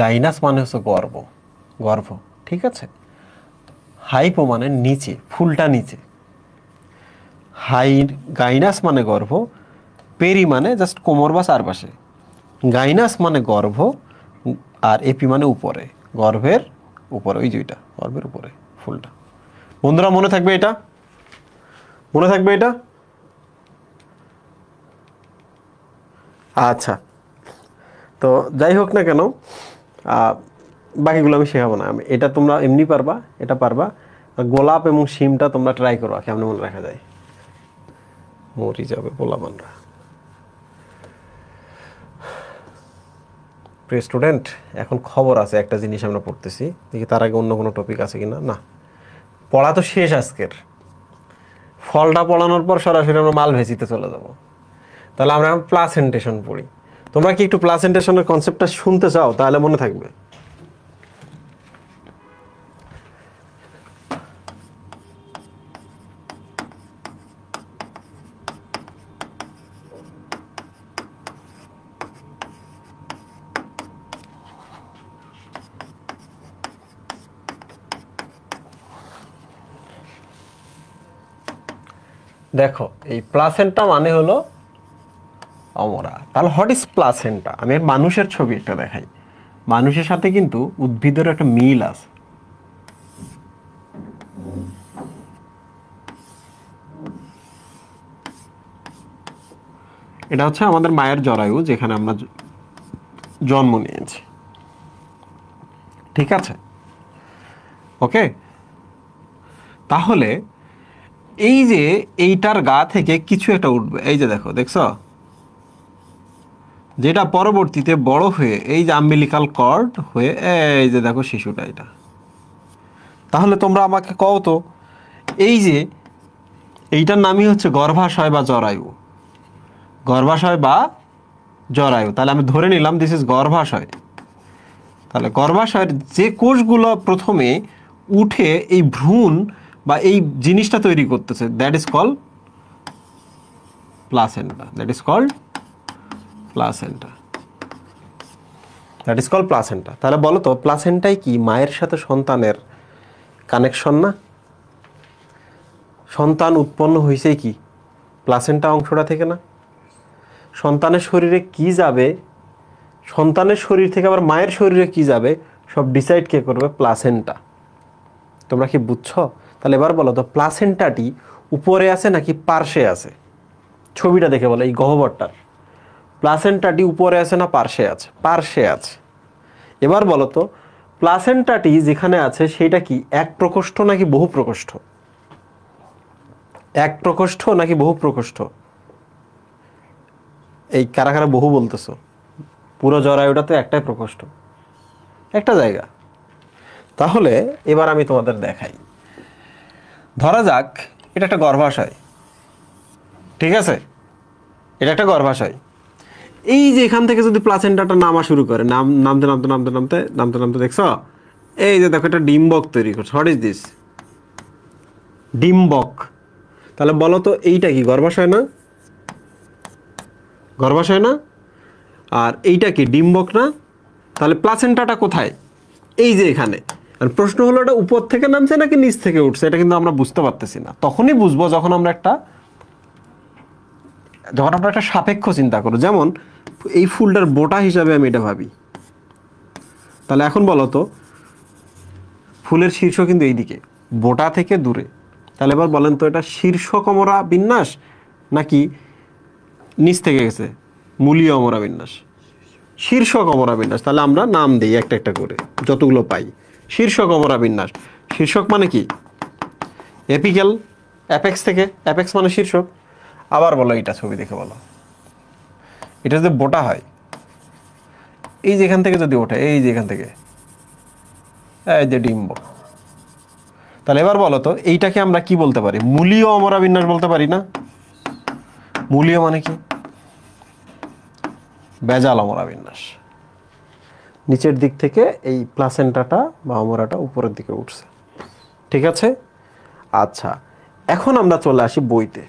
গাইনাস মানে হচ্ছে গর্ভ, গর্ভ, ঠিক আছে? হাইপো মানে নিচে, ফুলটা নিচে। গাইনাস মানে গর্ভ, পেরি মানে জাস্ট কোমর বা চারপাশে। গাইনাস মানে গর্ভ, আর এপি মানে উপরে, গর্ভের উপরে, ওই দুইটা গর্ভের উপরে ফুলটা। বন্ধুরা মনে থাকবে এটা? মনে থাকবে এটা? আচ্ছা, তো যাই হোক না কেন, বাকিগুলো আমি শেখাবো না। আমি এটা তোমরা এমনি পারবা, এটা পারবা। গোলাপ এবং শিমটা তোমরা ট্রাই করো কেমন মনে রাখা যায়। মরি যাবে পোলাপানরা। প্রিয় স্টুডেন্ট, এখন খবর আছে একটা জিনিস আমরা পড়তেছি, দেখি তার আগে অন্য কোনো টপিক আছে কিনা। না, পড়া তো শেষ আজকের। ফলটা পড়ানোর পর সরাসরি আমরা মাল ভেজিতে চলে যাব। তাহলে আমরা প্লাসেন্টেশন পড়ি। তোমরা কি একটু প্লাসেন্টেশনের কনসেপ্টটা শুনতে চাও? তাহলে মনে থাকবে। দেখো এই প্লাসেন্টা মানে হলো অমরা। তাহলে হোয়াট ইজ প্লাসেন্টা? আমি মানুষের ছবি একটা দেখাই। মানুষের সাথে কিন্তু উদ্ভিদের একটা মিল আছে। এটা হচ্ছে আমাদের মায়ের জরায়ু, যেখানে আমরা জন্ম নিয়েছি। ঠিক আছে, ওকে। তাহলে এই যে এইটার গা থেকে কিছু একটা উঠবে, এই যে দেখো, দেখছো, যেটা পরবর্তীতে বড় হয়ে এই যে আম্বিলিকাল কর্ড হয়ে এই যে দেখো শিশুটা এটা। তাহলে তোমরা আমাকে কও তো, এই যে এইটার নামই হচ্ছে গর্ভাশয় বা জরায়ু। গর্ভাশয় বা জরায়ু, তাহলে আমি ধরে নিলাম দিস ইজ গর্ভাশয়। তাহলে গর্ভাশয়ের যে কোষগুলো প্রথমে উঠে এই ভ্রূণ বা এই জিনিসটা তৈরি করতেছে, that is called placenta. That is called placenta. That is called placenta. তাহলে বলো তো, প্লাসেন্টাই কি মায়ের সাথে সন্তানের কানেকশন না? সন্তান উৎপন্ন হয়েছে কি প্লাসেন্টা অংশটা থেকে না? সন্তানের শরীরে কি যাবে, সন্তানের শরীর থেকে আবার মায়ের শরীরে কি যাবে, সব ডিসাইড কে করবে? প্লাসেন্টা। তোমরা কি বুঝছো? তাহলে এবার বলো তো, প্লাসেন্টাটি উপরে আছে নাকি পার্শ্বে আছে? ছবিটা দেখে বলো, এই গহ্বরটার প্লাসেন্টাটি উপরে আছে না পার্শ্বে আছে? পার্শ্বে আছে। এবার বলো তো, প্লাসেন্টাটি যেখানে আছে সেটা কি এক প্রকোষ্ঠ নাকি বহু প্রকোষ্ঠ? এক প্রকোষ্ঠ নাকি বহু প্রকোষ্ঠ? এই কারা কারা বহু বলতেছো? পুরো জরায়ুটা তো একটাই প্রকোষ্ঠ, একটা জায়গা। তাহলে এবার আমি তোমাদের দেখাই। ধরা যাক এটা একটা গর্ভাশয়, ঠিক আছে? এটা একটা গর্ভাশয়। এই যে এখান থেকে যদি প্লাসেন্টাটা নামা শুরু করে, নামতে নামতে নামতে নামতে নামতে নামতে দেখছো, এই যে দেখো একটা ডিম্বক তৈরি করছে। What is this? ডিম্বক। তাহলে বলো তো, এইটা কি গর্ভাশয় না? গর্ভাশয় না? আর এইটা কি ডিম্বক না? তাহলে প্লাসেন্টাটা কোথায়? এই যে এখানে। আর প্রশ্ন হলো, এটা উপর থেকে নামছে নাকি নিচ থেকে উঠছে? এটা কিন্তু আমরা বুঝতে পারতেছি না। তখনই বুঝবো যখন আমরা একটা সাপেক্ষ চিন্তা করব। যেমন এই ফুলটার বোটা হিসাবে আমি এটা ভাবি। তাহলে এখন বলো তো, ফুলের শীর্ষ কিন্তু এইদিকে, বোটা থেকে দূরে। তাহলে এবার বলেন তো, এটা শীর্ষ কমরা বিন্যাস নাকি নিচ থেকে গেছে মূলীয় অমরা বিন্যাস? শীর্ষ কমরা বিন্যাস। তাহলে আমরা নাম দিই একটা একটা করে যতগুলো পাই। শীর্ষ কমরা বিন্যাস। শীর্ষক মানে কি? এপিক্যাল, অ্যাপেক্স থেকে, অ্যাপেক্স মানে শীর্ষক। আবার বলো, এইটা ছবি দেখে বলো, এটা যদি বোটা হয়, এই যে এখান থেকে যদি ওঠে, এই যে এখান থেকে, এই যে ডিম্ব। তাহলে এবার বলো তো, এইটাকে আমরা কি বলতে পারি? মূলীয় অমরা বিন্যাস বলতে পারি না? মূলীয় মানে কি? বেজাল অমরা বিন্যাস। নিচের দিক থেকে এই প্লাসেন্টাটা বা অমরাটা উপরের দিকে উঠছে। ঠিক আছে? আচ্ছা, এখন আমরা চলে আসি বইতে।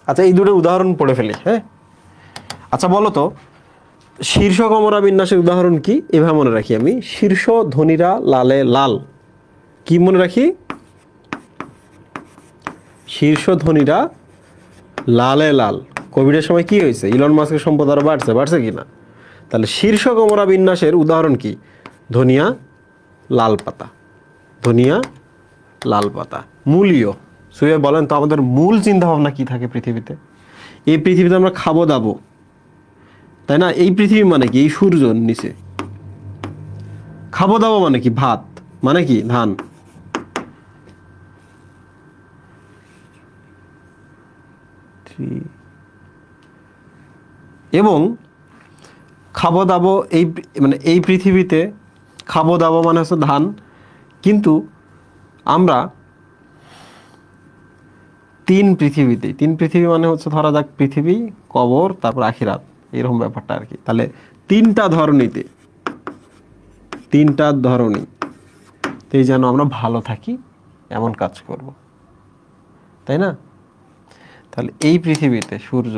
আচ্ছা, এই দুটো উদাহরণ পড়ে ফেলি। হ্যাঁ, আচ্ছা বলো তো, শীর্ষ কমরা বিন্যাসের উদাহরণ কি? এভাবে মনে রাখি আমি, শীর্ষ ধ্বনিরা লালে লাল। কি মনে রাখি? শীর্ষ ধ্বনিরা লালে লাল। কোভিডের সময় কি হয়েছে? ইলন মাস্কের সম্পদ আরো বাড়ছে কিনা? তাহলে শীর্ষ কমরা বিন্যাসের উদাহরণ কি? ধনিয়া, লাল পাতা। ধনিয়া, লাল পাতা। মূলীয়। সুয়ে বলেন তো, আমাদের মূল চিন্তা ভাবনা কি থাকে পৃথিবীতে? এই পৃথিবীতে আমরা খাবো দাবো, তাই না? এই পৃথিবী মানে কি? এই সূর্যর নিচে। খাবো দাবো মানে কি? ভাত মানে কি? ধান। এবং খাবো দাবো এই মানে এই পৃথিবীতে খাবো দাবো মানে হচ্ছে ধান। কিন্তু আমরা তিন পৃথিবী মানে হচ্ছে, ধরা যাক পৃথিবী, কবর, তারপর আখিরাত, এরকম ব্যাপারটা আর কি। তাহলে তিনটা ধরনীতে, তিনটা ধরনী এই যেন আমরা ভালো থাকি এমন কাজ করব, তাই না? তাহলে এই পৃথিবীতে সূর্য,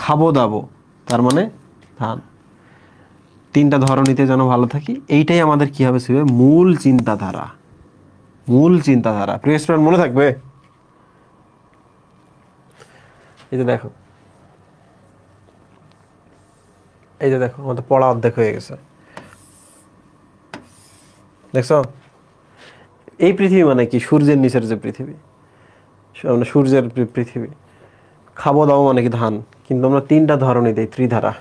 খাবো দাবো তার মানে ধান, তিনটা ধরনীতে যেন ভালো থাকি, এইটাই আমাদের কি হবে? মূল চিন্তাধারা। মূল চিন্তাধারা। প্রিয় স্টুডেন্ট, মনে থাকবে? এই যে দেখো, এই যে দেখো আমাদের পড়া অর্ধেক হয়ে গেছে, দেখছো? এই পৃথিবী মানে কি? সূর্যের নিচের যে পৃথিবী, মানে সূর্যের পৃথিবী। খাবো দাও মানে কি? ধান। কিন্তু আমরা 3টা ধরনই দেই, ত্রিধারা,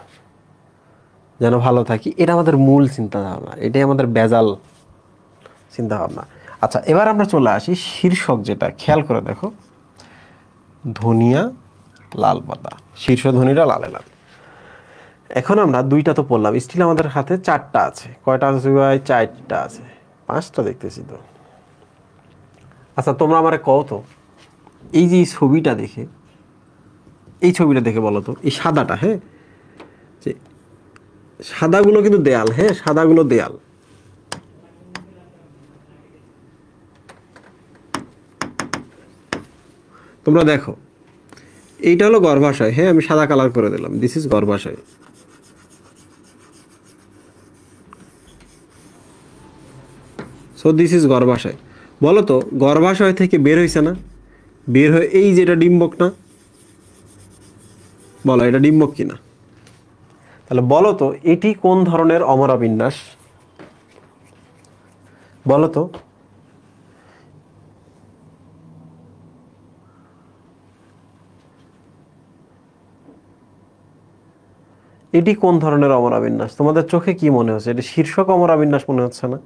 যেন ভালো থাকি। এটা আমাদের মূল চিন্তা ধারণা, এটাই আমাদের বেজাল চিন্তা ভাবনা। আচ্ছা, এবার আমরা চলে আসি শীর্ষক, যেটা খেয়াল করে দেখো, ধনিয়া লাল পাতা, শীর্ষ ধ্বনিটা লালে লাল। এখন আমরা 2টা তো পড়লাম, স্টিল আমাদের হাতে 4টা আছে। কয়টা আছে ভাই? 4টা আছে, 5টা দেখতেছি তো। আচ্ছা, তোমরা আমারে কও তো, এই যে ছবিটা দেখে, এই ছবিটা দেখে বলো তো, এই সাদাটা, হ্যাঁ, যে সাদাগুলো কিন্তু দেয়াল, হ্যাঁ, সাদাগুলো দেয়াল। তোমরা দেখো, এইটা হলো গর্ভাশয়, হ্যাঁ, আমি সাদা কালার করে দিলাম, দিস ইজ গর্ভাশয়। সো দিস ইজ গর্ভাশয়। বলো তো, গর্ভাশয় থেকে বের হয়েছে না? বের হয়ে এই যেটা ডিম্বক না? বলো এটা ডিম্বক কিনা? তাহলে বলো তো, এটি কোন ধরনের অমরা বিন্যাস? বলো তো। এটি কোন ধরনের অমরা বিন্যাস? তোমাদের চোখে কি মনে হচ্ছে? এটি শীর্ষক অমরা বিন্যাস মনে হচ্ছে না?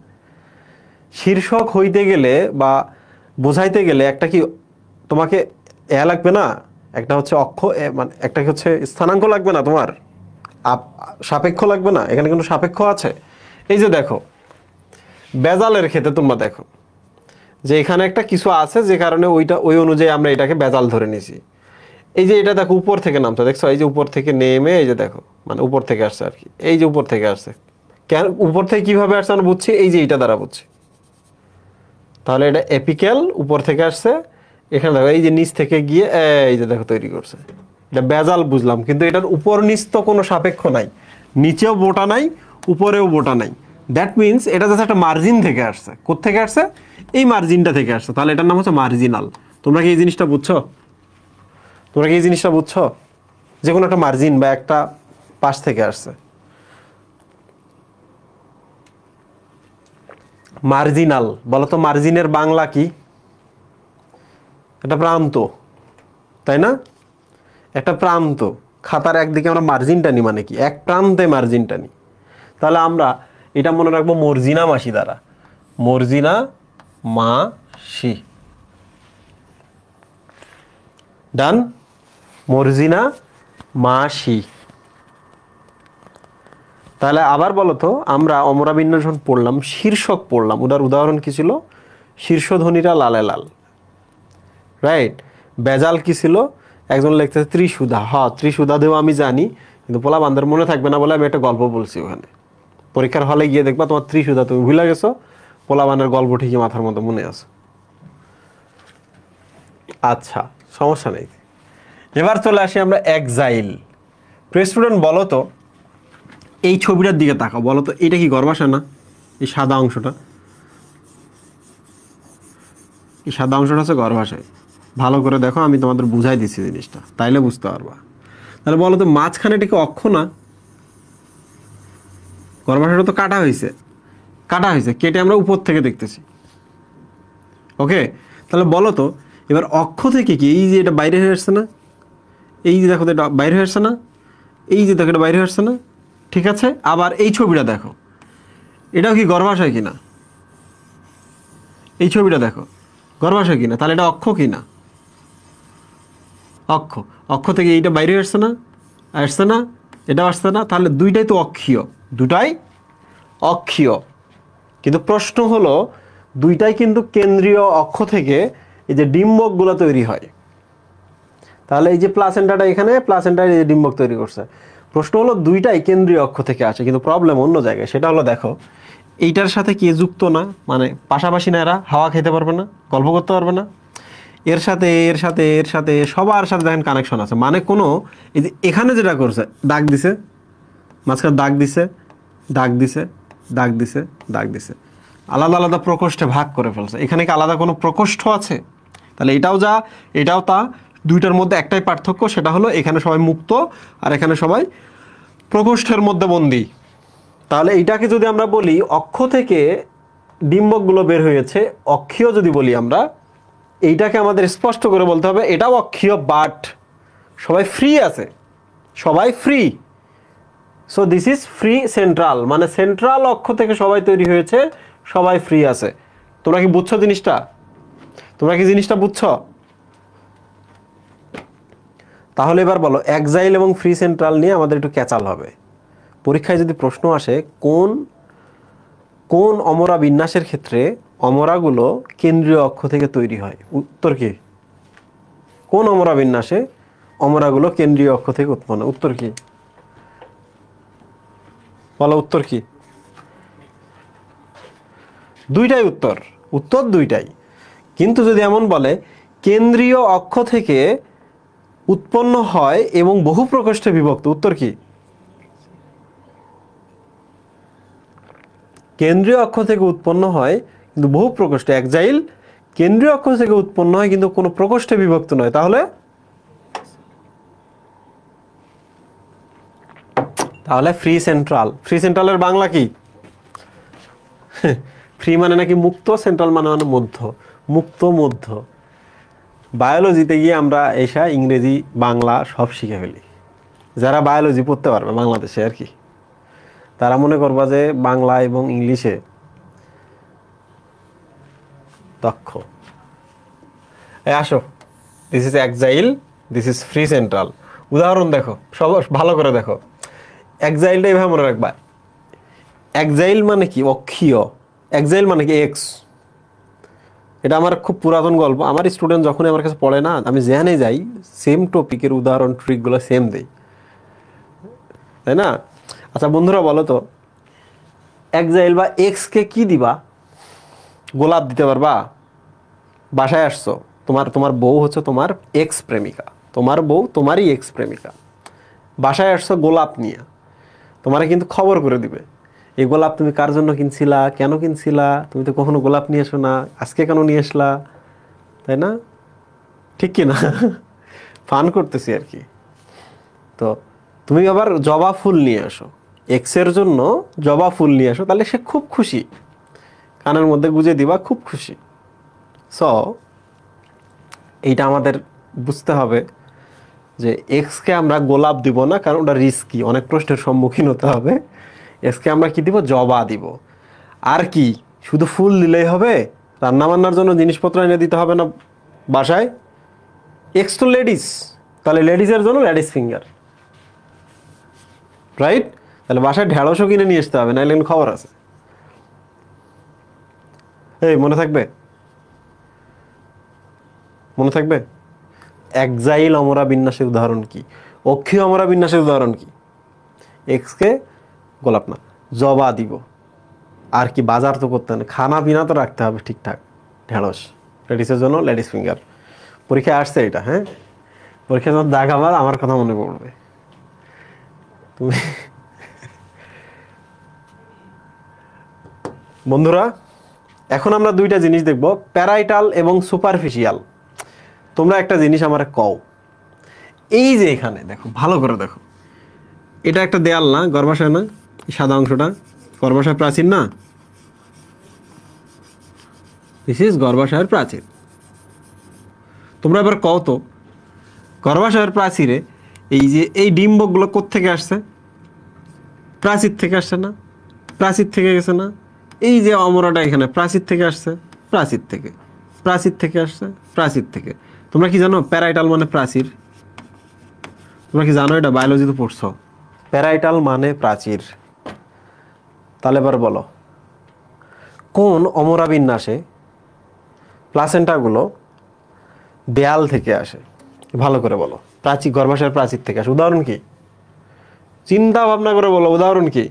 শীর্ষক হইতে গেলে বা বোঝাইতে গেলে একটা কি তোমাকে লাগবে না? একটা হচ্ছে অক্ষ, মানে একটা হচ্ছে স্থানাঙ্ক লাগবে না তোমার? সাপেক্ষ লাগবে না? এখানে কিন্তু সাপেক্ষ আছে। এই যে দেখো, বেজালের ক্ষেত্রে তোমরা দেখো যে এখানে একটা কিছু আছে, যে কারণে ওই অনুযায়ী আমরা এটাকে বেজাল ধরে নিছি। এই যে এটা দেখো, উপর থেকে নামতো, দেখছো? এই যে উপর থেকে নেমে, এই যে দেখো, মানে উপর থেকে আসছে আর কি, এই যে উপর থেকে আসছে। কেন উপর থেকে কিভাবে আসছে আমরা বুঝছি? এই যে এটা দ্বারা বুঝছি। তাহলে এটা এপিক্যাল, উপর থেকে আসছে। এখানে দেখো, এই যে নিচ থেকে গিয়ে এই যে দেখো তৈরি করছে, এটা বেজাল বুঝলাম। কিন্তু এটার উপর নিচ তো কোনো সাপেক্ষ নাই, নিচেও বোটা নাই, উপরেও বোটা নাই। দ্যাট মিনস এটা জাস্ট একটা মার্জিন থেকে আসছে। কোত্থেকে আসছে? এই মার্জিনটা থেকে আসছে। তাহলে এটার নাম হচ্ছে মার্জিনাল। তোমরা কি এই জিনিসটা বুঝছো? তোমরা কি এই জিনিসটা বুঝছো? যে কোনো একটা মার্জিন বা একটা পাশ থেকে আসছে। মার্জিনাল। বলো তো, মার্জিনের বাংলা কি? একটা প্রান্ত, তাই না? একটা প্রান্ত। খাতার একদিকে আমরা মার্জিনটা নিই, মানে কি? এক প্রান্তে মার্জিনটা নিই। তাহলে আমরা এটা মনে রাখবো মর্জিনা মাসি দ্বারা। মর্জিনা মাসি। ডান? মর্জিনা মাসি। তাহলে আবার বলো তো, আমরা অমরা বিন্যাস পড়লাম, শীর্ষক পড়লাম, ওটার উদাহরণ কি ছিল? শীর্ষধ্বনিটা লালে লাল, রাইট? বেজাল কি ছিল? একজন লিখতেছে ত্রিসুধা। হ্যাঁ, ত্রিসুধা দেও আমি জানি, কিন্তু পোলা বান্ধার মনে থাকবে না বলে আমি একটা গল্প বলছি ওখানে। পরীক্ষার হলে গিয়ে দেখবা তোমার ত্রিসুধা তুমি ভুলে গেছো, পোলা বান্ধার গল্প ঠিকই মাথার মতো মনে আছে। আচ্ছা, সমস্যা নেই। এবার চলে আসি আমরা এক্সাইল। প্রিয় স্টুডেন্ট, বলো তো, এই ছবিটার দিকে তাকাও, বলো তো এটা কি গর্ভাশয় না? এই সাদা অংশটা, এই সাদা অংশটা হচ্ছে গর্ভাশয়। ভালো করে দেখো, আমি তোমাদের বুঝাই দিচ্ছি জিনিসটা, তাইলে বুঝতে পারবা। তাহলে বলো তো, মাঝখানে এটা কি অক্ষ না? গর্ভাশয়টা তো কাটা হয়েছে, কাটা হয়েছে, কেটে আমরা উপর থেকে দেখতেছি। ওকে, তাহলে বলো তো, এবার অক্ষ থেকে কি এই যে এটা বাইরে হয়ে আসছে না? এই যে দেখো, এটা বাইরে হয়ে আসছে না? এই যে দেখো, এটা বাইরে হয়ে আসছে না? ঠিক আছে, আবার এই ছবিটা দেখো, এটাও কি গর্ভাশয় কিনা? এই ছবিটা দেখো, গর্ভাশয় কিনা? তাহলে এটা অক্ষ কিনা? অক্ষ। অক্ষ থেকে এইটা বাইরে আসছে না? আসছে না? এটাও আসছে না? তাহলে দুইটাই তো অক্ষীয়, দুটাই অক্ষীয়। কিন্তু প্রশ্ন হলো, দুইটাই কিন্তু কেন্দ্রীয় অক্ষ থেকে এই যে ডিম্বকগুলো তৈরি হয়। তাহলে এই যে প্লাসেন্টাটা এখানে, প্লাসেন্টার এই যে ডিম্বক তৈরি করছে। প্রশ্ন হলো, দুইটাই কেন্দ্রীয় অক্ষ থেকে আসে, কিন্তু প্রবলেম অন্য জায়গায়। সেটা হলো, দেখো এইটার সাথে কি যুক্ত না, মানে পাশাপাশি না, এরা হাওয়া খেতে পারবে না, গল্প করতে পারবে না। এর সাথে এর সাথে এর সাথে সবার সাথে দেখেন কানেকশন আছে, মানে কোনো এই যে এখানে যেটা করছে, দাগ দিছে, মাঝখানে দাগ দিছে, দাগ দিছে, দাগ দিছে, দাগ দিছে, আলাদা আলাদা প্রকোষ্ঠে ভাগ করে ফেলছে। এখানে কি আলাদা কোনো প্রকোষ্ঠ আছে? তাহলে এটাও যা, এটাও তা, দুইটার মধ্যে একটাই পার্থক্য, সেটা হলো এখানে সবাই মুক্ত আর এখানে সবাই প্রকোষ্ঠের মধ্যে বন্দী। তাহলে এইটাকে যদি আমরা বলি অক্ষ থেকে ডিম্বকগুলো বের হয়েছে, অক্ষীয় যদি বলি আমরা, এইটাকে আমাদের স্পষ্ট করে বলতে হবে এটাও অক্ষীয়, বাট সবাই ফ্রি আছে, সবাই free. So this is free central, মানে সেন্ট্রাল অক্ষ থেকে সবাই তৈরি হয়েছে, সবাই ফ্রি আছে। তোমরা কি বুঝছো জিনিসটা? তোমরা কি জিনিসটা বুঝছো? তাহলে এবার বলো এক্সাইল এবং ফ্রি সেন্ট্রাল নিয়ে আমাদের একটু ক্যাচাল হবে। পরীক্ষায় যদি প্রশ্ন আসে কোন কোন অমরা বিন্যাসের ক্ষেত্রে অমরাগুলো কেন্দ্রীয় অক্ষ থেকে তৈরি হয়, উত্তর কি? কোন অমরা বিন্যাসে অমরাগুলো কেন্দ্রীয় অক্ষ থেকে উৎপন্ন, উত্তর কি? বলো উত্তর কি? দুইটাই উত্তর, উত্তর দুইটাই। কিন্তু যদি এমন বলে কেন্দ্রীয় অক্ষ থেকে উৎপন্ন হয় এবং বহু প্রকোষ্ঠে বিভক্ত, উত্তর কি? কেন্দ্রীয় অক্ষ থেকে উৎপন্ন হয় কিন্তু বহু প্রকোষ্ঠে, এক্সাইল কেন্দ্রীয় অক্ষ থেকে উৎপন্ন হয় কিন্তু কোনো প্রকোষ্ঠে বিভক্ত নয়। তাহলে তাহলে ফ্রি সেন্ট্রাল। ফ্রি সেন্ট্রালের বাংলা কি? ফ্রি মানে নাকি মুক্ত, সেন্ট্রাল মানে মানে মধ্য, মুক্ত মধ্য। বায়োলজিতে গিয়ে আমরা এসা ইংরেজি বাংলা সব শিখে ফেলি। যারা বায়োলজি পড়তে পারবে বাংলাদেশে আর কি, তারা মনে করবা যে বাংলা এবং ইংলিশে দক্ষ। আসো, this is exile, this is free central. উদাহরণ দেখো, সব ভালো করে দেখো। এক্সাইলটা এইভাবে মনে রাখবা, এক্সাইল মানে কি? অক্ষীয়। এক্সাইল মানে কি? এক্স। এটা আমার খুব পুরাতন গল্প। আমার স্টুডেন্ট যখন আমার কাছে পড়ে না, আমি যেখানে যাই সেম টপিকের উদাহরণ ট্রিকগুলো সেম দেই, তাই না? আচ্ছা বন্ধুরা বলো তো, এক্সাইল বা এক্সকে কি দিবা? গোলাপ দিতে পারবা? বাসায় আসছো, তোমার বউ হচ্ছে তোমার এক্স প্রেমিকা, তোমার বউ তোমারই এক্স প্রেমিকা, বাসায় আসছো গোলাপ নিয়ে, তোমারে কিন্তু খবর করে দিবে এই গোলাপ তুমি কার জন্য কিনছিলা, কেন কিনছিলা, তুমি তো কখনো গোলাপ নিয়ে এসো না, আজকে কেন নিয়ে আসলা, তাই না? ঠিক কি না? ফান করতেছি আর কি। তো তুমি আবার জবা ফুল নিয়ে আসো, এক্সের জন্য জবা ফুল নিয়ে আসো, তাহলে সে খুব খুশি, কানের মধ্যে গুজে দিবা, খুব খুশি। সো এইটা আমাদের বুঝতে হবে যে এক্সকে আমরা গোলাপ দিব না, কারণ ওটা রিস্কি, অনেক প্রশ্নের সম্মুখীন হতে হবে। এক্সকে আমরা কি দিব? জবা দিব। আর কি শুধু ফুল দিলেই হবে? রান্নাবান্নার জন্য জিনিসপত্র এনে দিতে হবে না বাসায়? এক্স তো লেডিস, তাহলে লেডিসের জন্য লেডিস ফিঙ্গার, রাইট? তাহলে বাসায় ঢেঁড়সও কিনে নিয়ে আসতে হবে, নাইলে খবর আছে। এই মনে থাকবে? মনে থাকবে? এক্সাইল অমরা বিন্যাসের উদাহরণ কি? অক্ষীয় অমরা বিন্যাসের উদাহরণ কি? এক্সকে গোলাপ না, জবা দিব। আর কি বাজার তো করতে হবে, খানা পিনা তো রাখতে হবে ঠিকঠাক, ঢেঁড়স, লেডিসের জন্য লেডিস ফিঙ্গার। পরীক্ষায় আসছে এটা, হ্যাঁ? পরীক্ষা যখন দেখাবার আমার কথা মনে পড়বে। তুমি বন্ধুরা এখন আমরা দুইটা জিনিস দেখব, প্যারাইটাল এবং সুপারফিশিয়াল। তোমরা একটা জিনিস আমার কও, এই যে এখানে দেখো, ভালো করে দেখো, এটা একটা দেয়াল না, গর্ভাশয় না? সাদা অংশটা গর্ভাশয় প্রাচীর না? দিস ইজ গর্ভাশয়ের প্রাচীর। তোমরা এবার কও তো, গর্ভাশয়ের প্রাচীরে এই যে এই ডিম্বকগুলো কোত্থেকে আসছে? প্রাচীর থেকে আসছে না? প্রাচীর থেকে গেছে না? এই যে অমরাটা এখানে প্রাচীর থেকে আসছে, প্রাচীর থেকে, প্রাচীর থেকে আসছে, প্রাচীর থেকে। তোমরা কি জানো প্যারাইটাল মানে প্রাচীর? তোমরা কি জানো এটা? বায়োলজিতে পড়ছো, প্যারাইটাল মানে প্রাচীর। তাহলে এবার বলো কোন অমরা বিন্যাসে প্লাসেন্টাগুলো দেয়াল থেকে আসে? ভালো করে বলো। প্রাচীর, গর্ভাশয়ের প্রাচীর থেকে আসে। উদাহরণ কি? চিন্তা ভাবনা করে বলো, উদাহরণ কি?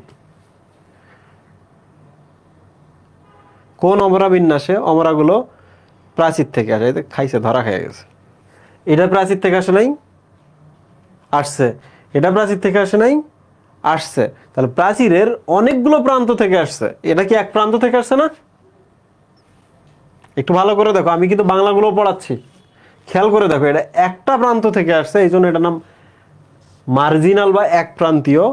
কোন অমরা বিন্যাসে অমরাগুলো প্রাচীর থেকে আসে? খাইছে, ধরা খেয়ে গেছে। এটা প্রাচীর থেকে আসে নাই? আসছে। এটা প্রাচীর থেকে আসে নাই? আসছে। তাহলে প্রাচীরের অনেকগুলো প্রান্ত থেকে আসছে, এটা কি এক প্রান্ত থেকে আসছে না? একটু ভালো করে দেখো, আমি কিন্তু বাংলাগুলো পড়াচ্ছি, খেয়াল করে দেখো এটা একটা প্রান্ত থেকে আসছে, এই জন্য এটার নাম মার্জিনাল বা এক প্রান্তীয়।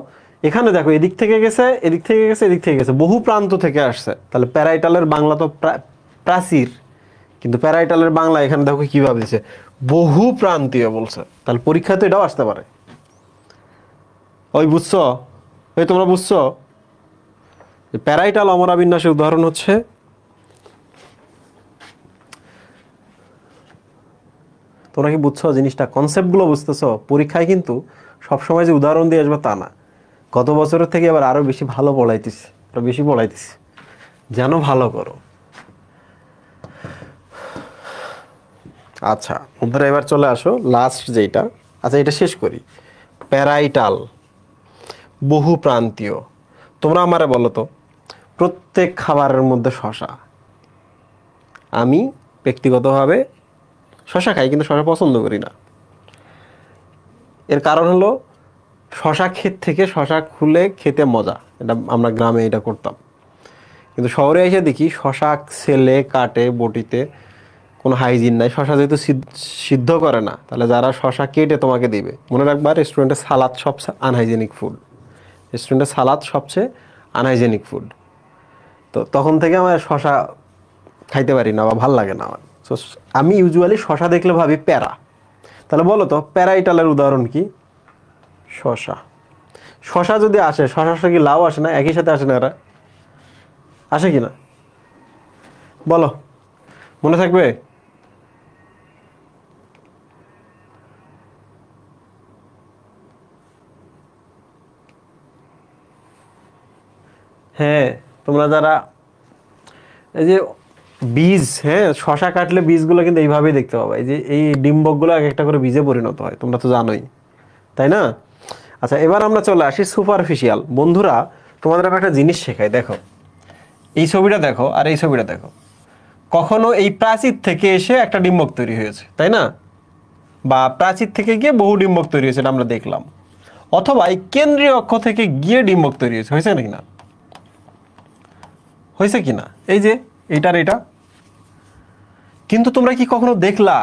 এখানে দেখো এদিক থেকে গেছে, এদিক থেকে গেছে, এদিক থেকে গেছে, বহু প্রান্ত থেকে আসছে। তাহলে প্যারাইটালের বাংলা তো প্রাচীর, কিন্তু প্যারাইটালের বাংলা এখানে দেখো কিভাবে দিছে, বহু প্রান্তীয় বলছে। তাহলে পরীক্ষাতে এটাও আসতে পারে। ওই বুঝছো? ওই তোমরা বুঝছো? প্যারাইটাল অমরাবিন্যাসের উদাহরণ হচ্ছে তোমরা কি বুঝছো জিনিসটা, কনসেপ্টগুলো বুঝতেছো? পরীক্ষায় কিন্তু সবসময় যে উদাহরণ দিয়ে আসবে তা না। গত বছরের থেকে এবার আরো বেশি ভালো পড়াইতেছি, আরো বেশি পড়াইতেছি, যেন ভালো করো। আচ্ছা বন্ধুরা এবার চলে আসো লাস্ট যেটা, আচ্ছা এটা শেষ করি। প্যারাইটাল বহু প্রান্তীয়, তোমরা আমারে বলো তো প্রত্যেক খাবারের মধ্যে শশা, আমি ব্যক্তিগতভাবে শশা খাই কিন্তু শশা পছন্দ করি না। এর কারণ হলো শশা ক্ষেত থেকে শশা খুলে খেতে মজা, এটা আমরা গ্রামে এটা করতাম। কিন্তু শহরে এসে দেখি শশা ছেলে কাটে বটিতে, কোনো হাইজিন নাই। শশা যেহেতু সিদ্ধ করে না, তাহলে যারা শশা কেটে তোমাকে দিবে, মনে রাখবা রেস্টুরেন্টে সালাদ সবচেয়ে আনহাইজেনিক ফুড, রেস্টুরেন্টে সালাদ সবচেয়ে আনহাইজেনিক ফুড। তো তখন থেকে আমার শশা খাইতে পারি না বা ভাল লাগে না আমার। সো আমি ইউজুয়ালি শশা দেখলে ভাবি প্যারা। তাহলে বলো তো প্যারাইটালের উদাহরণ কি? শশা। শশা যদি আসে, শশা কি লাউ আসে না? একই সাথে আসে না? এরা আসে কি না বলো, মনে থাকবে? হ্যাঁ তোমরা যারা এই যে বীজ, হ্যাঁ শশা কাটলে বীজগুলো কিন্তু এইভাবেই দেখতে পাবে, এই যে এই ডিম্বকগুলো এক একটা করে বীজে পরিণত হয়, তোমরা তো জানোই তাই না? আচ্ছা এবার আমরা চলে আসি সুপারফিশিয়াল। বন্ধুরা তোমাদের আমি একটা জিনিস শেখাই, দেখো এই ছবিটা দেখো আর এই ছবিটা দেখো, কখনো এই প্রাচীর থেকে এসে একটা ডিম্বক তৈরি হয়েছে তাই না, বা প্রাচীর থেকে গিয়ে বহু ডিম্বক তৈরি হয়েছে, এটা আমরা দেখলাম। অথবা এই কেন্দ্রীয় অক্ষ থেকে গিয়ে ডিম্বক তৈরি হয়েছে, হয়েছে নাকি না? হয়েছে কিনা? এই যে এইটার এটা। কিন্তু তোমরা কি কখনো দেখলা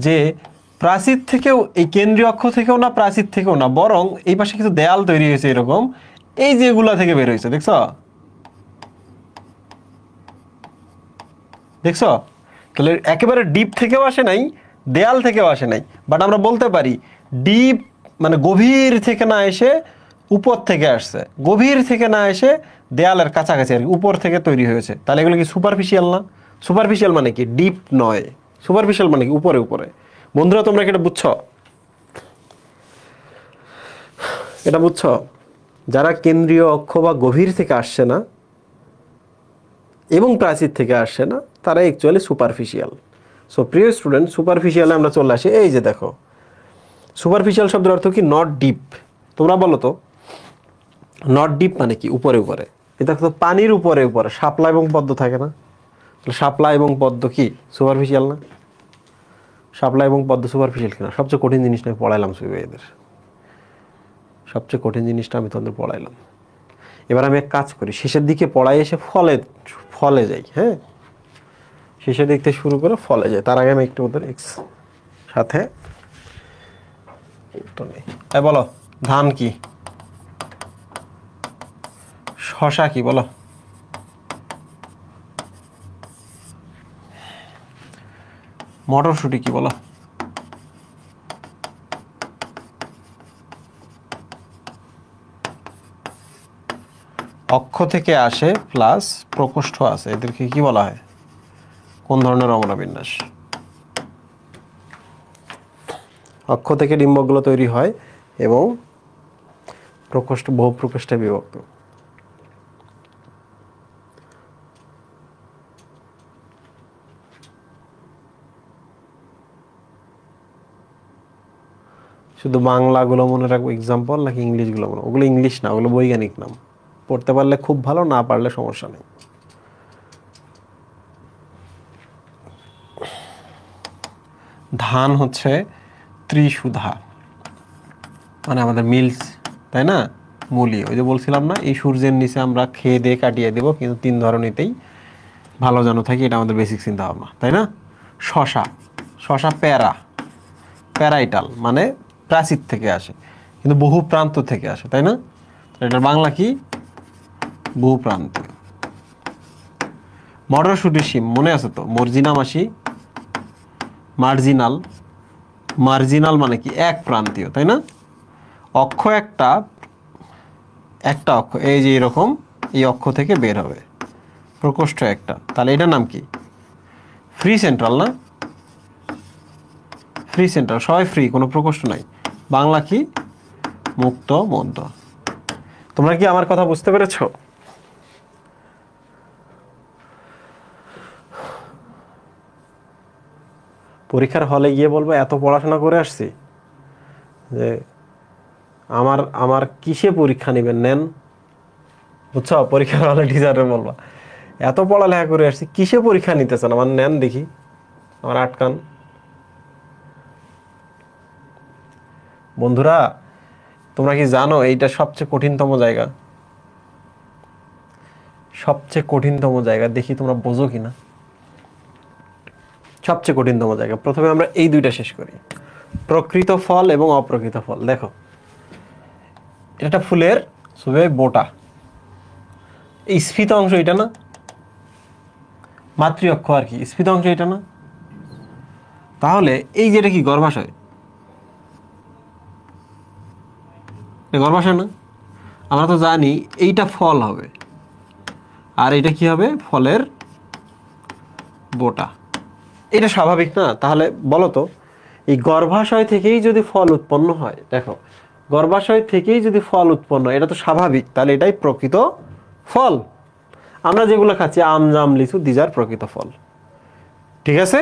যে প্রাচীর থেকেও, এই কেন্দ্রীয় অক্ষ থেকেও না, প্রাচীর থেকেও না, বরং এই পাশে কিছু দেয়াল তৈরি হয়েছে এরকম, এই যেগুলা থেকে বের হয়েছে, দেখছো? দেখছো? তাহলে একেবারে ডিপ থেকেও আসে নাই, দেয়াল থেকেও আসে নাই, বাট আমরা বলতে পারি ডিপ মানে গভীর থেকে না এসে উপর থেকে আসছে, গভীর থেকে না এসে দেয়ালের কাছাকাছি আর কি, উপর থেকে তৈরি হয়েছে। তাহলে এগুলো কি সুপারফিশিয়াল না? সুপারফিশিয়াল মানে কি? ডিপ নয়। সুপারফিশিয়াল মানে কি? উপরে উপরে। বন্ধুরা তোমরা কি এটা বুঝছো? এটা বুঝছো? যারা কেন্দ্রীয় অক্ষ বা গভীর থেকে আসছে না এবং প্রাচীর থেকে আসছে না, তারা অ্যাকচুয়ালি সুপারফিশিয়াল। সো প্রিয় স্টুডেন্ট, সুপারফিশিয়ালে আমরা চলে আসি। এই যে দেখো সুপারফিশিয়াল শব্দের অর্থ কি? Not deep. তোমরা বলো তো নট ডিপ মানে কি? উপরে উপরে। এটা তো পানির উপরে উপরে, শাপলা এবং পদ্ম থাকে না? তাহলে শাপলা এবং পদ্ম কি সুপারফিশিয়াল না? শাপলা এবং পদ্ম সুপারফিশিয়াল কিনা? সবচেয়ে কঠিন জিনিসটা আমি পড়াইলাম এদের, সবচেয়ে কঠিন জিনিসটা আমি তোমাদের পড়াইলাম। এবার আমি এক কাজ করি, শেষের দিকে পড়াই এসে ফলে ফলে যাই। হ্যাঁ শেষের দিক থেকে শুরু করে ফলে যাই, তার আগে আমি একটু ওদের সাথে বলো ধান কি, শশা কি, বলো মটরশুঁটি কি, বলো অক্ষ থেকে আসে প্লাস প্রকোষ্ঠ আছে, এদেরকে কি বলা হয়? কোন ধরনের অমরাবিন্যাস? অক্ষ থেকে ডিম্বকগুলো তৈরি হয় এবং প্রকোষ্ঠ বহু প্রকোষ্ঠে বিভক্ত। শুধু বাংলাগুলো মনে রাখবো এক্সাম্পল, নাকি ইংলিশগুলো মনে? ওগুলো ইংলিশ না, ওগুলো বৈজ্ঞানিক নাম। পড়তে পারলে খুব ভালো, না পারলে সমস্যা নেই। ধান হচ্ছে ত্রিশুধা, মানে আমাদের মিলস তাই না, মূলি। ওই যে বলছিলাম না, এই সূর্যের নিচে আমরা খেয়ে দিয়ে কাটিয়ে দেবো, কিন্তু 3 ধরনেরই ভালো যেন থাকি, এটা আমাদের বেসিক চিন্তা ভাবনা তাই না? শশা, শশা প্যারা, প্যারাইটাল মানে প্রাচীর থেকে আসে, কিন্তু বহু প্রান্ত থেকে আসে, তাই না? এটার বাংলা কি? বহু প্রান্তীয়। মটরশুঁটি শিম মনে আছে তো? মর্জিনা মাসি, মার্জিনাল। মার্জিনাল মানে কি? এক প্রান্তীয়, তাই না? অক্ষ একটা, একটা অক্ষ এই যে এরকম, এই অক্ষ থেকে বের হবে, প্রকোষ্ঠ একটা, তাহলে এটার নাম কি? ফ্রি সেন্ট্রাল না? ফ্রি সেন্ট্রাল, সবাই ফ্রি, কোনো প্রকোষ্ঠ নাই। বাংলা কি? মুক্ত মধ্য। তোমরা কি আমার কথা বুঝতে পেরেছো? পরীক্ষার হলে গিয়ে বলবো এত পড়াশোনা করে আসছি যে আমার আমার কিসে পরীক্ষা নেবেন নেন, বুঝছো? পরীক্ষার হলে টিচারে বলবা এত পড়ালেখা করে আসছি, কিসে পরীক্ষা নিতেছেন আমার, নেন দেখি, আমার আটকান। বন্ধুরা তোমরা কি জানো এইটা সবচেয়ে কঠিনতম জায়গা? সবচেয়ে কঠিনতম জায়গা, দেখি তোমরা বোঝো কিনা। সবচেয়ে কঠিনতম জায়গা। প্রথমে আমরা এই দুইটা শেষ করি, প্রকৃত ফল এবং অপ্রকৃত ফল। দেখো এটা ফুলের ছবি, বোটা, এই স্ফীত অংশ এটা না, মাতৃ অক্ষ আর কি, স্ফীত অংশ এটা না? তাহলে এই যেটা কি গর্ভাশয়, গর্ভাশয় না? আমরা তো জানি এইটা ফল হবে, আর এটা কি হবে? ফলের বোটা। এটা স্বাভাবিক না? তাহলে বলো তো, এই গর্ভাশয় থেকেই যদি ফল উৎপন্ন হয়, দেখো গর্ভাশয় থেকেই যদি ফল উৎপন্ন হয়, এটা তো স্বাভাবিক, তাহলে এটাই প্রকৃত ফল। আমরা যেগুলো খাচ্ছি আম, জাম, লিচু, দিজ আর প্রকৃত ফল। ঠিক আছে?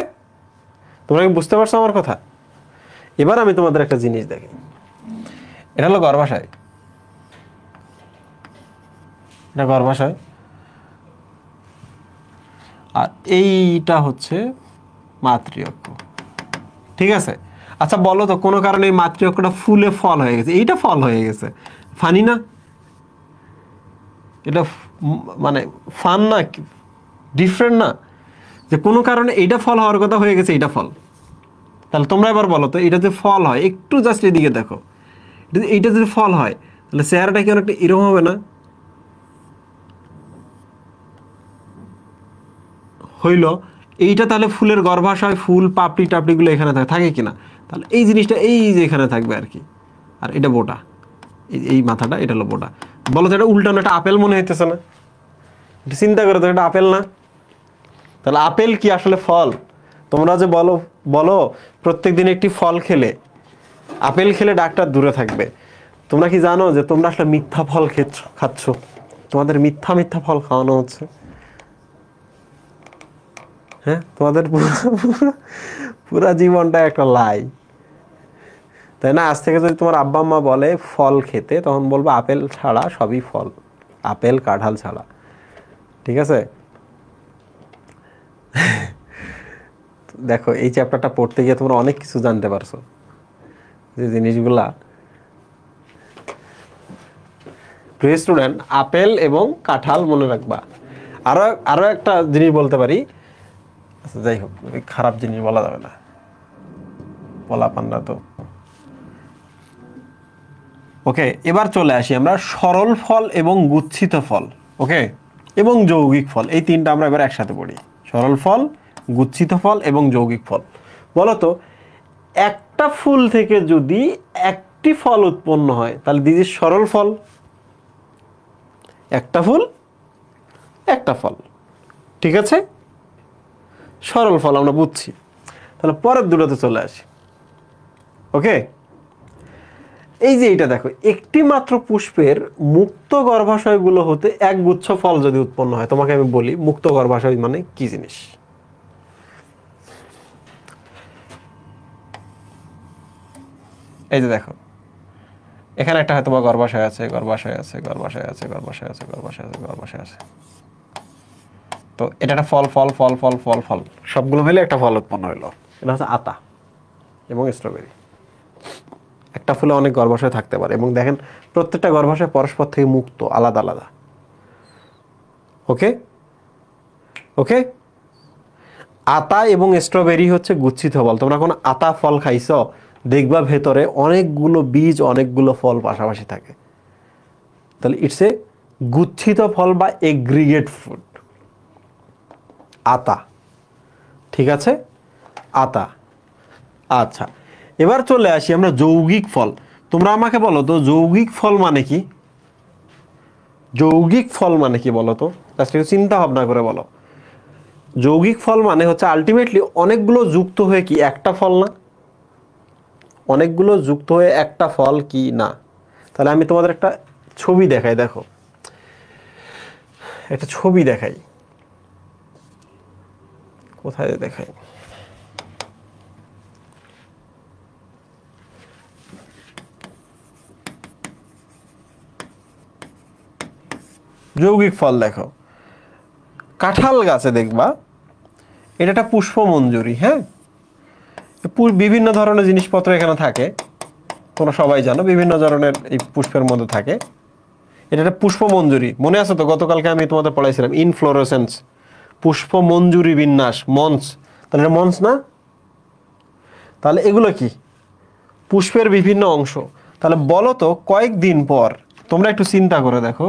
তোমরা কি বুঝতে পারছো আমার কথা? এবার আমি তোমাদের একটা জিনিস দেখি, এটা হলো গর্ভাশয়, এটা গর্ভাশয়, আর এইটা হচ্ছে মাতৃ অক্ষ। ঠিক আছে? আচ্ছা বলো তো, কোনো কারণে এই মাতৃ অক্ষটা ফুলে ফল হয়ে গেছে, এইটা ফল হয়ে গেছে, ফানি না? এটা মানে ফান না, ডিফারেন্ট না? যে কোনো কারণে এইটা ফল হওয়ার কথা হয়ে গেছে, এইটা ফল। তাহলে তোমরা এবার বলো তো, এটা যদি ফল হয়, একটু জাস্ট এদিকে দেখো, এইটা যদি ফল হয় তাহলে চেহারাটা কি অনেকটা এরকম হবে না? হইল এইটা, তাহলে ফুলের গর্ভাশয়, ফুল পাপড়ি টাপড়িগুলো এখানে থাকে কিনা? তাহলে এই জিনিসটা এই যে এখানে থাকবে আর কি, আর এটা বোটা, এই মাথাটা, এটা হলো বোটা। বলো তো এটা উল্টানো, একটা আপেল মনে হইতেছে না? এটা চিন্তা করো তো, এটা আপেল না? তাহলে আপেল কি আসলে ফল? তোমরা যে বলো বলো প্রত্যেকদিন একটি ফল খেলে, আপেল খেলে ডাক্তার দূরে থাকবে, তোমরা কি জানো যে তোমরা আসলে মিথ্যা ফল খাচ্ছ? তোমাদের মিথ্যা মিথ্যা ফল খাওয়ানো হচ্ছে। হ্যাঁ, তোমাদের পুরা জীবনটা একটা লাই, তাই না? আজ থেকে যদি তোমার আব্বা আম্মা বলে ফল খেতে, তখন বলবো আপেল ছাড়া সবই ফল, আপেল কাঁঠাল ছাড়া। ঠিক আছে? দেখো এই চ্যাপ্টারটা পড়তে গিয়ে তোমরা অনেক কিছু জানতে পারছো, যে জিনিসগুলা। প্রিয় স্টুডেন্ট, আপেল এবং কাঁঠাল মনে রাখবা। আরো আরো একটা জিনিস বলতে পারি, আচ্ছা যাই হোক, খারাপ জিনিস বলা যাবে না, বলা পান্না তো। ওকে, এবার চলে আসি আমরা সরল ফল এবং গুচ্ছিত ফল, ওকে, এবং যৌগিক ফল। এই তিনটা আমরা এবার একসাথে পড়ি, সরল ফল, গুচ্ছিত ফল এবং যৌগিক ফল। বলতো একটা ফুল থেকে যদি একটি ফল উৎপন্ন হয়, তাহলে দিস ইজ সরল ফল। একটা ফুল একটা ফল, ঠিক আছে? সরল ফল আমরা বুঝছি। তাহলে পরের দুটোতে চলে আসি। ওকে, এই যে এটা দেখো, একটি মাত্র পুষ্পের মুক্ত গর্ভাশয়গুলো হতে এক গুচ্ছ ফল যদি উৎপন্ন হয়, তোমাকে আমি বলি মুক্ত গর্ভাশয় মানে কি জিনিস। এই যে দেখো, এখানে একটা হয়তো বা গর্ভাশয় আছে, গর্ভাশয় আছে, গর্ভাশয় আছে, গর্ভাশয় আছে, গর্ভাশয় আছে, গর্ভাশয় আছে। তো এটা একটা ফল, ফল ফল ফল ফল ফল সবগুলো মিলে একটা ফল উৎপন্ন হলো। এটা হচ্ছে আতা এবং স্ট্রবেরি। একটা ফুলে অনেক গর্ভাশয় থাকতে পারে, এবং দেখেন প্রত্যেকটা গর্ভাশয় পরস্পর থেকে মুক্ত, আলাদা আলাদা। ওকে ওকে, আতা এবং স্ট্রবেরি হচ্ছে গুচ্ছিত ফল। তোমরা কোন আতা ফল খাইছো? দেখবা ভেতরে অনেকগুলো বীজ, অনেকগুলো ফল পাশাপাশি থাকে। তাহলে ইটস এ গুচ্ছিত ফল বা এগ্রিগেট ফ্রুট, আতা। ঠিক আছে, আতা। আচ্ছা, এবার চলে আসি আমরা যৌগিক ফল। তোমরা আমাকে বলো তো যৌগিক ফল মানে কি? যৌগিক ফল মানে কি বলো তো? জাস্ট একটু চিন্তা ভাবনা করে বলো। যৌগিক ফল মানে হচ্ছে আলটিমেটলি অনেকগুলো যুক্ত হয়ে কি একটা ফল না? অনেকগুলো যুক্ত হয়ে একটা ফল কি না? তাহলে আমি তোমাদের একটা ছবি দেখাই, দেখো একটা ছবি দেখাই, কোথায় দেখাই, যৌগিক ফল দেখো, কাঁঠাল গাছে দেখবা এটা একটা পুষ্পমঞ্জুরি। হ্যাঁ, বিভিন্ন ধরনের জিনিসপত্র এখানে থাকে, তোমরা সবাই জানো বিভিন্ন ধরনের এই পুষ্পের মধ্যে থাকে। এটা একটা পুষ্পমঞ্জুরি, মনে আছে তো গতকালকে আমি তোমাদের পড়াইছিলাম ইনফ্লোরেসেন্স, পুষ্পমঞ্জুরি বিন্যাস, মঞ্চ। তাহলে এটা মঞ্চ না? তাহলে এগুলো কি? পুষ্পের বিভিন্ন অংশ। তাহলে বলো তো কয়েকদিন পর তোমরা একটু চিন্তা করে দেখো,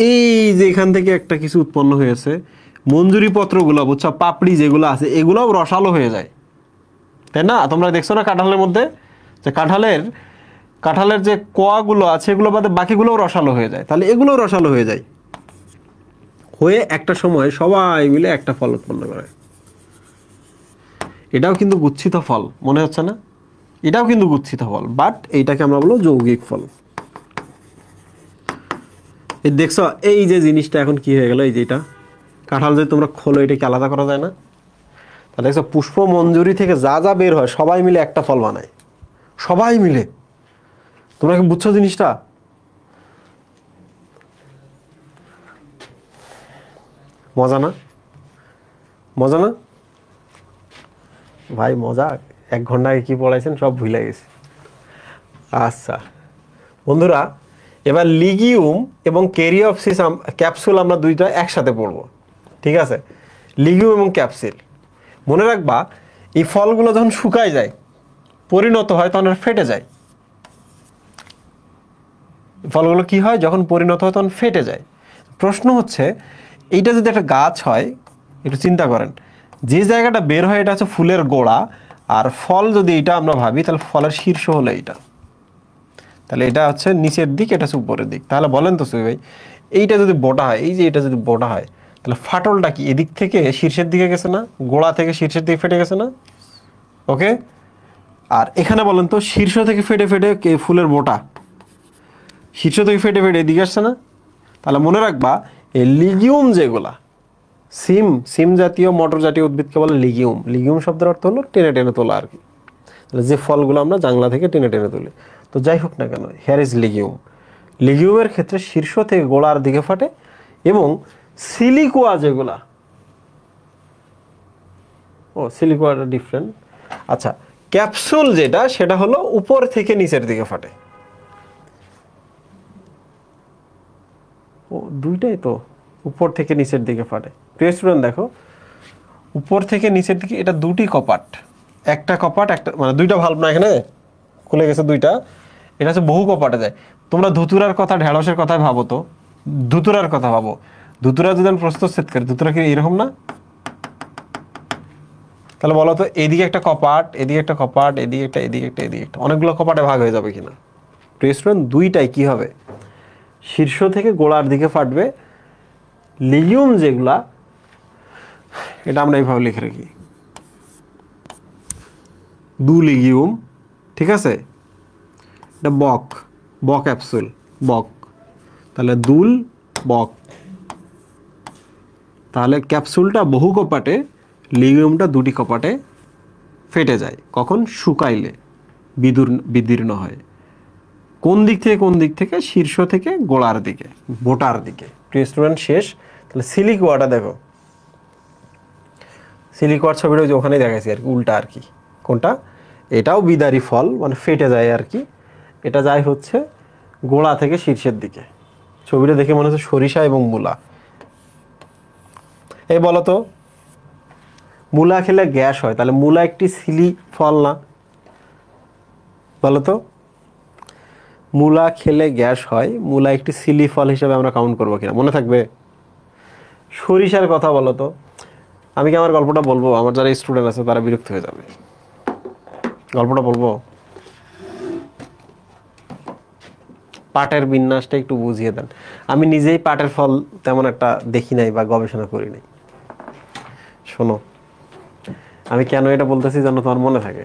এই যে এখান থেকে একটা কিছু উৎপন্ন হয়েছে, মঞ্জুরি পত্রগুলো বুঝছো, পাপড়ি যেগুলো আছে এগুলোও রসালো হয়ে যায়, তাই না? তোমরা দেখছো না কাঁঠালের মধ্যে যে কাঁঠালের যে কোয়াগুলো আছে এগুলো বাদে বাকিগুলোও রসালো হয়ে যায়। তাহলে এগুলোও রসালো হয়ে যায়, হয়ে একটা সময় সবাই মিলে একটা ফল উৎপন্ন করে। এটাও কিন্তু গুচ্ছিত ফল, মনে হচ্ছে না? এটাও কিন্তু গুচ্ছিত ফল, বাট এইটাকে আমরা বলবো যৌগিক ফল। এই দেখছো এই যে জিনিসটা এখন কি হয়ে গেল, এই যে এটা কাঁঠাল যে তোমরা খোলো, এটাকে আলাদা করা যায় না? তাহলে দেখছো পুষ্প মঞ্জুরি থেকে যা যা বের হয় সবাই মিলে একটা ফল বানায়, সবাই মিলে। তোমরা কি বুঝছো জিনিসটা? মজা না? মজা না ভাই? মজা। 1 ঘন্টা আগে কি পড়াইছেন সব ভুলে গেছি। আচ্ছা বন্ধুরা, এবার লিগিউম এবং ক্যারিওপসিস ক্যাপসুল আমরা দুইটা একসাথে পড়বো। ঠিক আছে, লিগিউম এবং ক্যাপসুল মনে রাখবা। এই ফলগুলো যখন শুকায় যায়, পরিণত হয়, তখন ফেটে যায়। ফলগুলো কি হয়? যখন পরিণত হয় তখন ফেটে যায়। প্রশ্ন হচ্ছে এইটা যদি একটা গাছ হয়, একটু চিন্তা করেন, যে জায়গাটা বের হয় এটা হচ্ছে ফুলের গোড়া, আর ফল যদি এটা আমরা ভাবি তাহলে ফলের শীর্ষ হলো এইটা। তাহলে এটা হচ্ছে নিচের দিক, এটা হচ্ছে উপরের দিক। তাহলে বলেন তো সুই ভাই, এইটা যদি বোটা হয়, এই যে এটা যদি বোটা হয়, তাহলে ফাটলটা কি এদিক থেকে শীর্ষের দিকে গেছে না? গোড়া থেকে শীর্ষের দিকে ফেটে গেছে না? ওকে। আর এখানে বলেন তো শীর্ষ থেকে ফেটে ফেটে ফুলের বোটা শীর্ষ থেকে ফেটে ফেটে এদিকে আসছে না? তাহলে মনে রাখবা এই লিগিউম যেগুলা, সিম জাতীয় মটর জাতীয় উদ্ভিদকে বলে লিগিউম। লিগিউম শব্দের অর্থ হলো টেনে টেনে তোলা আর কি। তাহলে যে ফলগুলো আমরা জাংলা থেকে টেনে টেনে তুলি, তো যাই হোক না কেন, হেয়ার ইজ লিগিউম। লিগিউমের ক্ষেত্রে শীর্ষ থেকে গোড়ার দিকে ফাটে, এবং সিলিকোয়া যেগুলা, সিলিকোয়াটা ডিফারেন্ট। আচ্ছা, ক্যাপসুল যেটা সেটা হলো উপর থেকে নিচের দিকে ফাটে। দুইটাই তো, উপর থেকে নিচের দিকে ফাটে। প্রিয় স্টুডেন্ট দেখো, উপর থেকে নিচের দিকে এটা দুটি কপাট, একটা কপাট, একটা মানে দুইটা ভাল্ব না, এখানে খুলে গেছে দুইটা, এটা হচ্ছে বহু কপাটে যায়। তোমরা ধুতুরার কথা, ঢেঁড়সের কথাই ভাবো তো, ধুতুরার কথা ভাবো। ধুতুরা যদি আমি প্রস্তুত করি, ধুতুরা কি এরকম না? তাহলে বলো তো, এদিকে একটা কপাট, এদিকে একটা কপাট, এদিকে একটা, এদিকে একটা, এদিকে একটা, অনেকগুলো কপাটে ভাগ হয়ে যাবে কিনা? প্রিয় স্টুডেন্ট, দুইটাই কি হবে? শীর্ষ থেকে গোড়ার দিকে ফাটবে। লিগিউম যেগুলা, এটা আমরা এইভাবে লিখে রাখি, দু লিগিউম। ঠিক আছে, এটা বক ক্যাপসুল, বক। তাহলে দুল, বক। তাহলে ক্যাপসুলটা বহু কপাটে, লিগিউমটা দুটি কপাটে ফেটে যায়। কখন? শুকাইলে, বিদীর্ণ হয়। কোন দিক থেকে কোন দিক থেকে? শীর্ষ থেকে গোড়ার দিকে, বোটার দিকে। প্রিয় স্টুডেন্ট শেষ। তাহলে সিলিকোয়াটা দেখো, সিলিকোয়ার ছবিটা ওই যে ওখানেই দেখাইছি আর কি, উল্টা আর কি। কোনটা? এটাও বিদারি ফল, মানে ফেটে যায় আর কি। এটা যায় হচ্ছে গোড়া থেকে শীর্ষের দিকে। ছবিটা দেখে মনে হচ্ছে সরিষা এবং মূলা। এই বলো তো, মূলা খেলে গ্যাস হয়, তাহলে মূলা একটি সিলি ফল না? বলো তো, মূলা খেলে গ্যাস হয়, মূলা একটি সিলি ফল হিসেবে আমরা কাউন্ট করবো কিনা, মনে থাকবে? সরিষার কথা বলো তো। আমি কি আমার গল্পটা বলবো? আমার যারা স্টুডেন্ট আছে তারা বিরক্ত হয়ে যাবে। গল্পটা বলবো? পাটের বিন্যাসটা একটু বুঝিয়ে দেন। আমি নিজেই পাটের ফল তেমন একটা দেখি নাই বা গবেষণা করি নাই। শোনো, আমি কেন এটা বলতেছি যেন তোমার মনে থাকে,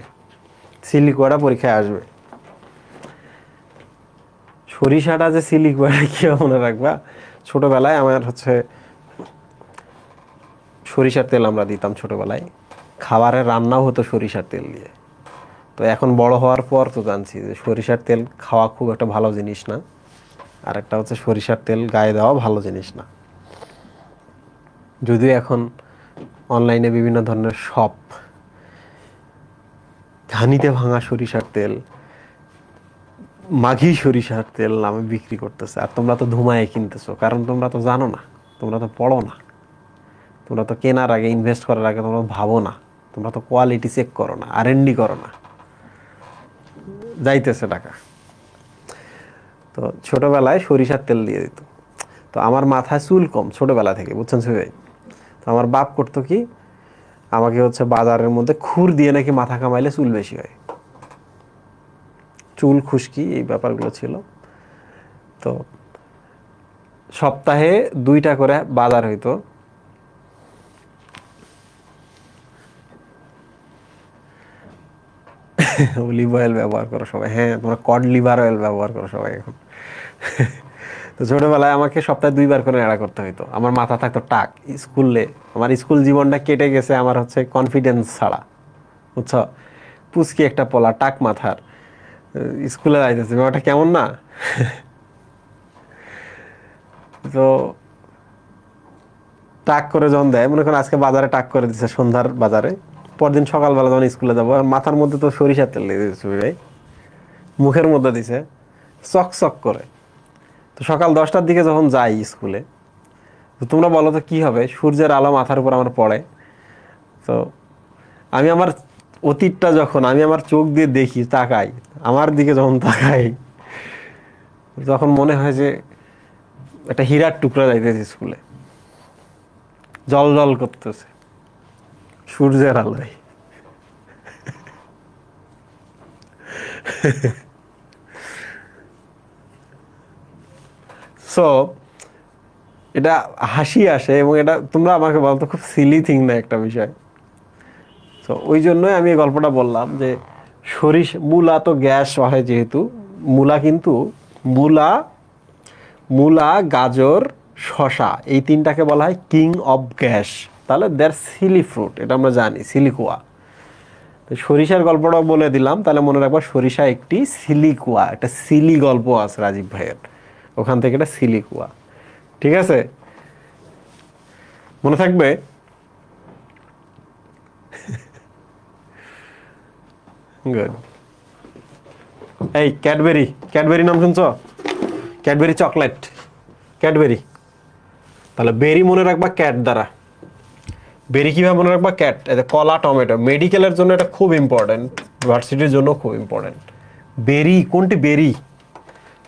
সিলিকুয়াটা পরীক্ষায় আসবে। সরিষাটা যে সিলিকুয়াটা কি মনে রাখবা, ছোটবেলায় আমার হচ্ছে সরিষার তেল আমরা দিতাম ছোটবেলায়, খাবারের রান্নাও হতো সরিষার তেল দিয়ে। তো এখন বড় হওয়ার পর তো জানছি যে সরিষার তেল খাওয়া খুব একটা ভালো জিনিস না, আর একটা হচ্ছে সরিষার তেল গায়ে দেওয়া ভালো জিনিস না। যদিও এখন অনলাইনে বিভিন্ন ধরনের শপ ঘানিতে ভাঙা সরিষার তেল, মাঘি সরিষার তেল নামে বিক্রি করতেছে, আর তোমরা তো ধুমায় কিনতেছো, কারণ তোমরা তো জানো না, তোমরা তো পড়ো না, তোমরা তো কেনার আগে ইনভেস্ট করার আগে তোমরা ভাবো না, তোমরা তো কোয়ালিটি চেক করো না, R&D করো না, যাইতেছে টাকা। তো ছোটবেলায় সরিষার তেল দিয়ে দিত। তো আমার মাথায় চুল কম ছোটবেলা থেকে, বুঝছেন ভাই। তো আমার বাপ করতো কি, আমাকে হচ্ছে বাজারের মধ্যে খুর দিয়ে নাকি মাথা কামাইলে চুল বেশি হয়, চুল খুশকি এই ব্যাপারগুলো ছিল। তো সপ্তাহে 2টা করে বাজার হইতো, অলিভ অয়েল ব্যবহার করো সবাই, হ্যাঁ তোমরা কড লিভার অয়েল ব্যবহার করো সবাই এখন। তো ছোটবেলায় আমাকে সপ্তাহে 2বার করে নেড়া করতে হইতো, আমার মাথা থাকতো টাক। স্কুলে আমার স্কুল জীবনটা কেটে গেছে আমার হচ্ছে কনফিডেন্স ছাড়া, বুঝছো, পুচকি একটা পোলা টাক মাথার স্কুলে যাইতেছে, ব্যাপারটা কেমন না? তো টাক করে যখন দেয়, মনে করেন আজকে বাজারে টাক করে দিচ্ছে সন্ধ্যার বাজারে, পরদিন সকালবেলা যখন স্কুলে যাবো, আর মাথার মধ্যে তো সরিষার তেল দিয়ে দিচ্ছে ভাই, মুখের মধ্যে দিছে চক চক করে। তো সকাল 10টার দিকে যখন যাই স্কুলে, তো তোমরা বলো তো কি হবে, সূর্যের আলো মাথার উপর আমার পড়ে। তো আমি আমার অতীতটা যখন আমি আমার চোখ দিয়ে দেখি, তাকাই, আমার দিকে যখন তাকাই, তখন মনে হয় যে একটা হীরার টুকরা যাইতেছে স্কুলে, জল জল করতেছে সূর্যের আলোয়। সো এটা হাসি আসে, এবং এটা তোমরা আমাকে বলতো খুব সিলি থিং না একটা বিষয়। তো ওই জন্যই আমি এই গল্পটা বললাম যে মূলা তো গ্যাস হয় যেহেতু, মূলা কিন্তু মূলা মূলা গাজর শশা এই 3টাকে বলা হয় কিং অফ গ্যাস। তাহলে দেয়ার সিলি ফ্রুট, এটা আমরা জানি, সিলিকুয়া। তো সরিষার গল্পটাও বলে দিলাম, তাহলে মনে রাখবা সরিষা একটি সিলিকুয়া, একটা সিলি গল্প আছে রাজীব ভাইয়ের, ওখান থেকে এটা সিলিকুয়া। ঠিক আছে, মনে থাকবে? গুড। এই ক্যাডবেরি, ক্যাডবেরি নাম শুনছো? Cadbury chocolate, Cadbury. তাহলে বেরি মনে রাখবা ক্যাট দ্বারা, বেরি কিভাবে মনে রাখবা? ক্যাট। কলা, টমেটো, মেডিকেলের জন্য এটা খুব ইম্পর্টেন্ট, ভার্সিটির জন্য খুব ইম্পর্টেন্ট। বেরি কোনটি? বেরি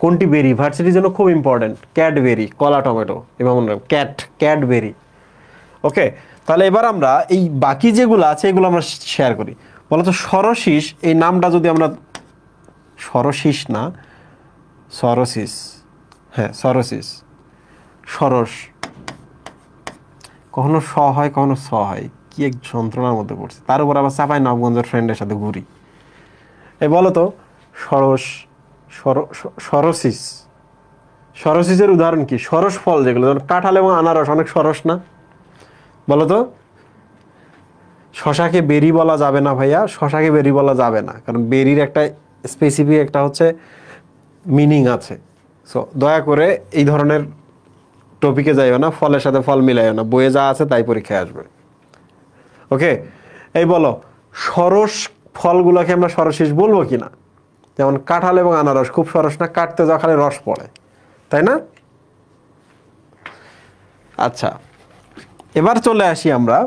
কোনটি? বেরি ভার্সিটির জন্য খুব ইম্পর্টেন্ট। ক্যাডবেরি, কলা, টমেটো, এবার মনে রাখবো ক্যাট, ক্যাডবেরি। ওকে, তাহলে এবার আমরা এই বাকি যেগুলো আছে এগুলো আমরা শেয়ার করি। বলতো সরশিস এই নামটা যদি আমরা, সরশিস না, সরসিস, হ্যাঁ সরসিস, সরস, কখনো স হয় কখনো স হয়, কি এক যন্ত্রণার মধ্যে পড়ছে, তার উপর আবার চাপাই নবগঞ্জের ফ্রেন্ডের সাথে ঘুরি। এই বলো তো সরস, সরসিস, সরসিসের উদাহরণ কি? সরস ফল যেগুলো, যেমন কাঁঠাল এবং আনারস অনেক সরস না? বলো তো। শশাকে বেরি বলা যাবে না ভাইয়া, শশাকে বেরি বলা যাবে না, কারণ বেরির একটা স্পেসিফিক একটা হচ্ছে মিনিং আছে। সো দয়া করে এই ধরনের টপিকে যাইও না, ফলের সাথে ফল মিলাইও না, বইয়ে যা আছে তাই পরীক্ষায় আসবে। ওকে, এই বলো সরস ফলগুলোকে আমরা সরসিস বলবো কিনা? যেমন কাঁঠাল এবং আনারস খুব সরস না, কাটতে যাওয়া খালি রস পড়ে, তাই না? আচ্ছা, এবার চলে আসি আমরা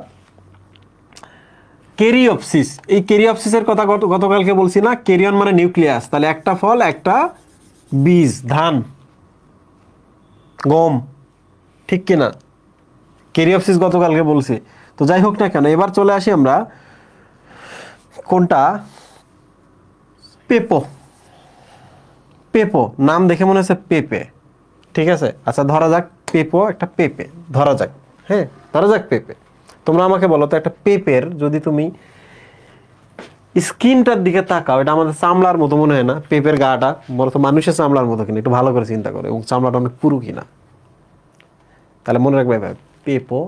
কেরিওপসিস, এই কেরিওপসিসের কথা গতকালকে বলছি না, কেরিয়ন মানে নিউক্লিয়াস, তাহলে একটা ফল একটা বীজ, ধান গম, ঠিক কিনা? কেরিওপসিস গতকালকে বলছি। তো যাই হোক না কেন, এবার চলে আসি আমরা কোনটা, পেপো। পেপো নাম দেখে মনে হচ্ছে পেঁপে, ঠিক আছে? আচ্ছা ধরা যাক পেপো একটা পেঁপে, ধরা যাক, হ্যাঁ ধরা যাক পেঁপে। তোমরা আমাকে বলো তো একটা পেঁপের যদি তুমি স্কিনটার দিকে তাকাও, এটা আমাদের চামড়ার মতো মনে হয় না? পেঁপের গাটা বলো তো মানুষের চামড়ার মতো কিনা, একটু ভালো করে চিন্তা করো, এবং চামড়াটা অনেক পুরু কিনা। তাহলে মনে রাখবে ভাই, পেঁপো,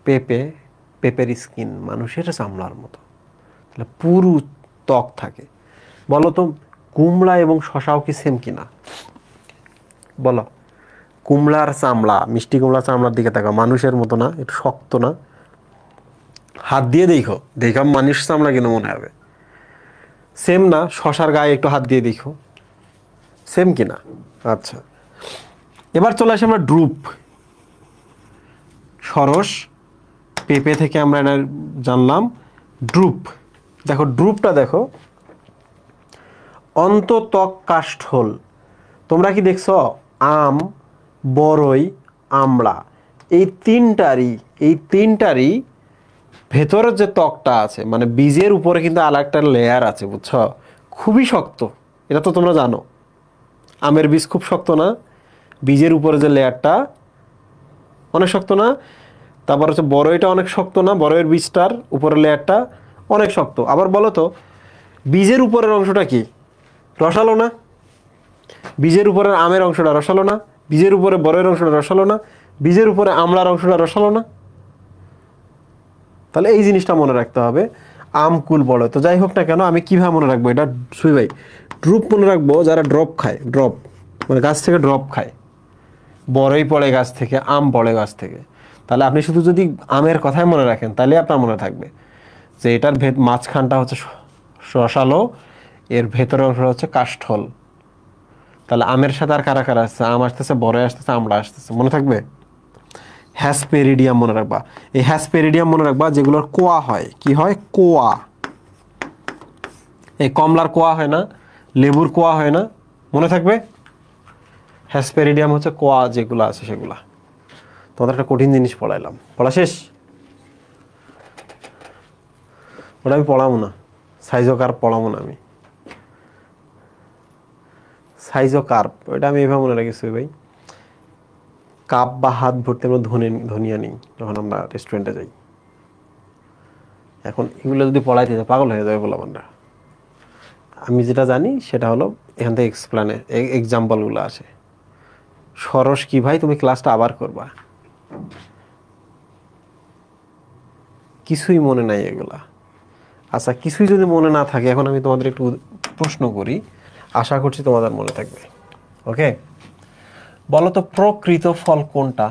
পেঁপে, পেঁপের স্কিন মানুষের চামড়ার মতো, তাহলে পুরু ত্বক থাকে। বলো তো কুমড়া এবং শশাও কি সেম কিনা? বলো, কুমড়ার চামড়া, মিষ্টি কুমড়ার চামড়ার দিকে তাকাও, মানুষের মতো না, একটু শক্ত না? হাত দিয়ে দেখো, দেখো মানুষ চামড়া কিনা মনে হবে, সেম না? শশার গায়ে একটু হাত দিয়ে দেখো, সেম কিনা? আচ্ছা এবার চলে আসি আমরা ড্রুপ। সরস, পেঁপে থেকে আমরা এটা জানলাম। ড্রুপ দেখো, ড্রুপটা দেখো, অন্তত্বক কাষ্ঠল। তোমরা কি দেখছো আম, বরই, আমড়া, এই তিনটারই ভেতরের যে ত্বকটা আছে, মানে বীজের উপরে কিন্তু আলাদা একটা লেয়ার আছে, বুঝছো? খুবই শক্ত, এটা তো তোমরা জানো। আমের বীজ খুব শক্ত না? বীজের উপরে যে লেয়ারটা অনেক শক্ত না? তারপর হচ্ছে বরইটা অনেক শক্ত না? বরইয়ের বীজটার উপরের লেয়ারটা অনেক শক্ত। আবার বলো তো বীজের উপরের অংশটা কি রসালো না? বীজের উপরের আমের অংশটা রসালো না? বীজের উপরে বরইয়ের অংশটা রসালো না? বীজের উপরে আমড়ার অংশটা রসালো না? তাহলে এই জিনিসটা মনে রাখতে হবে, আম কুল বড়। তো যাই হোক না কেন, আমি কিভাবে মনে রাখবো এটা সুই ভাই? ড্রুপ মনে রাখবো যারা ড্রপ খায়, ড্রপ মানে গাছ থেকে ড্রপ খায়, বড়ই পড়ে গাছ থেকে, আম পড়ে গাছ থেকে। তাহলে আপনি শুধু যদি আমের কথাই মনে রাখেন তাহলে আপনার মনে থাকবে যে এটার মাঝখানটা হচ্ছে রসালো, এর ভেতরের অংশ হচ্ছে কাষ্ঠল। তাহলে আমের সাথে আর কারা কারা আসছে? আম আসতেছে, বড়ই আসতেছে, আমড়া আসতেছে, মনে থাকবে? হ্যাসপেরিডিয়াম মনে রাখবা। এই হ্যাসপেরিডিয়াম মনে রাখবা, যেগুলোর কোয়া হয়, কি হয়? কোয়া। এই কমলার কোয়া হয় না, লেবুর কোয়া হয় না, মনে থাকবে? হ্যাসপেরিডিয়াম হচ্ছে কোয়া যেগুলো আছে সেগুলা। তোমাদের একটা কঠিন জিনিস পড়াইলাম, পড়া শেষ? ওটা আমি পড়াবো না, সাইজোকার্প পড়াবো না আমি। সাইজোকার্প ওইটা আমি এভাবে মনে রাখছি ভাই, কাপ বা হাত ভর্তি আমরা ধনিয়া নিই যখন আমরা রেস্টুরেন্টে যাই। এখন এগুলো যদি পড়াইতে যায় পাগল হয়ে যাবে বললাম। আমি যেটা জানি সেটা হলো এখান থেকে এক্সাম্পলগুলো আসে। সরস কি ভাই, তুমি ক্লাসটা আবার করবা, কিছুই মনে নাই এগুলা। আচ্ছা কিছুই যদি মনে না থাকে, এখন আমি তোমাদের একটু প্রশ্ন করি, আশা করছি তোমাদের মনে থাকবে। ওকে, বলো তো প্রকৃত ফল কোনটা?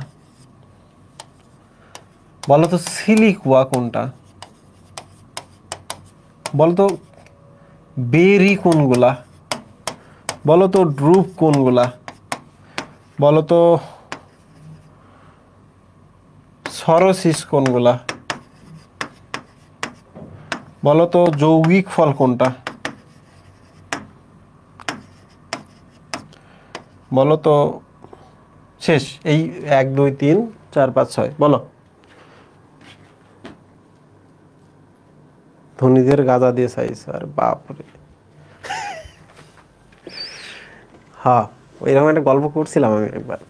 বলো তো সিলিকুয়া কোনটা? বলো তো বেরি কোনগুলা? বলো তো ড্রুপ কোনগুলা? বলো তো সরসিস কোনগুলা? বলো তো যৌগিক ফল কোনটা? বলো তো, শেষ। এই 1 2 3 4 5 6 বলো। ধনীদের গাঁজা দিয়ে চাইছে, আর বাপরে। হ্যাঁ এরকম একটা গল্প করছিলাম আমি একবার।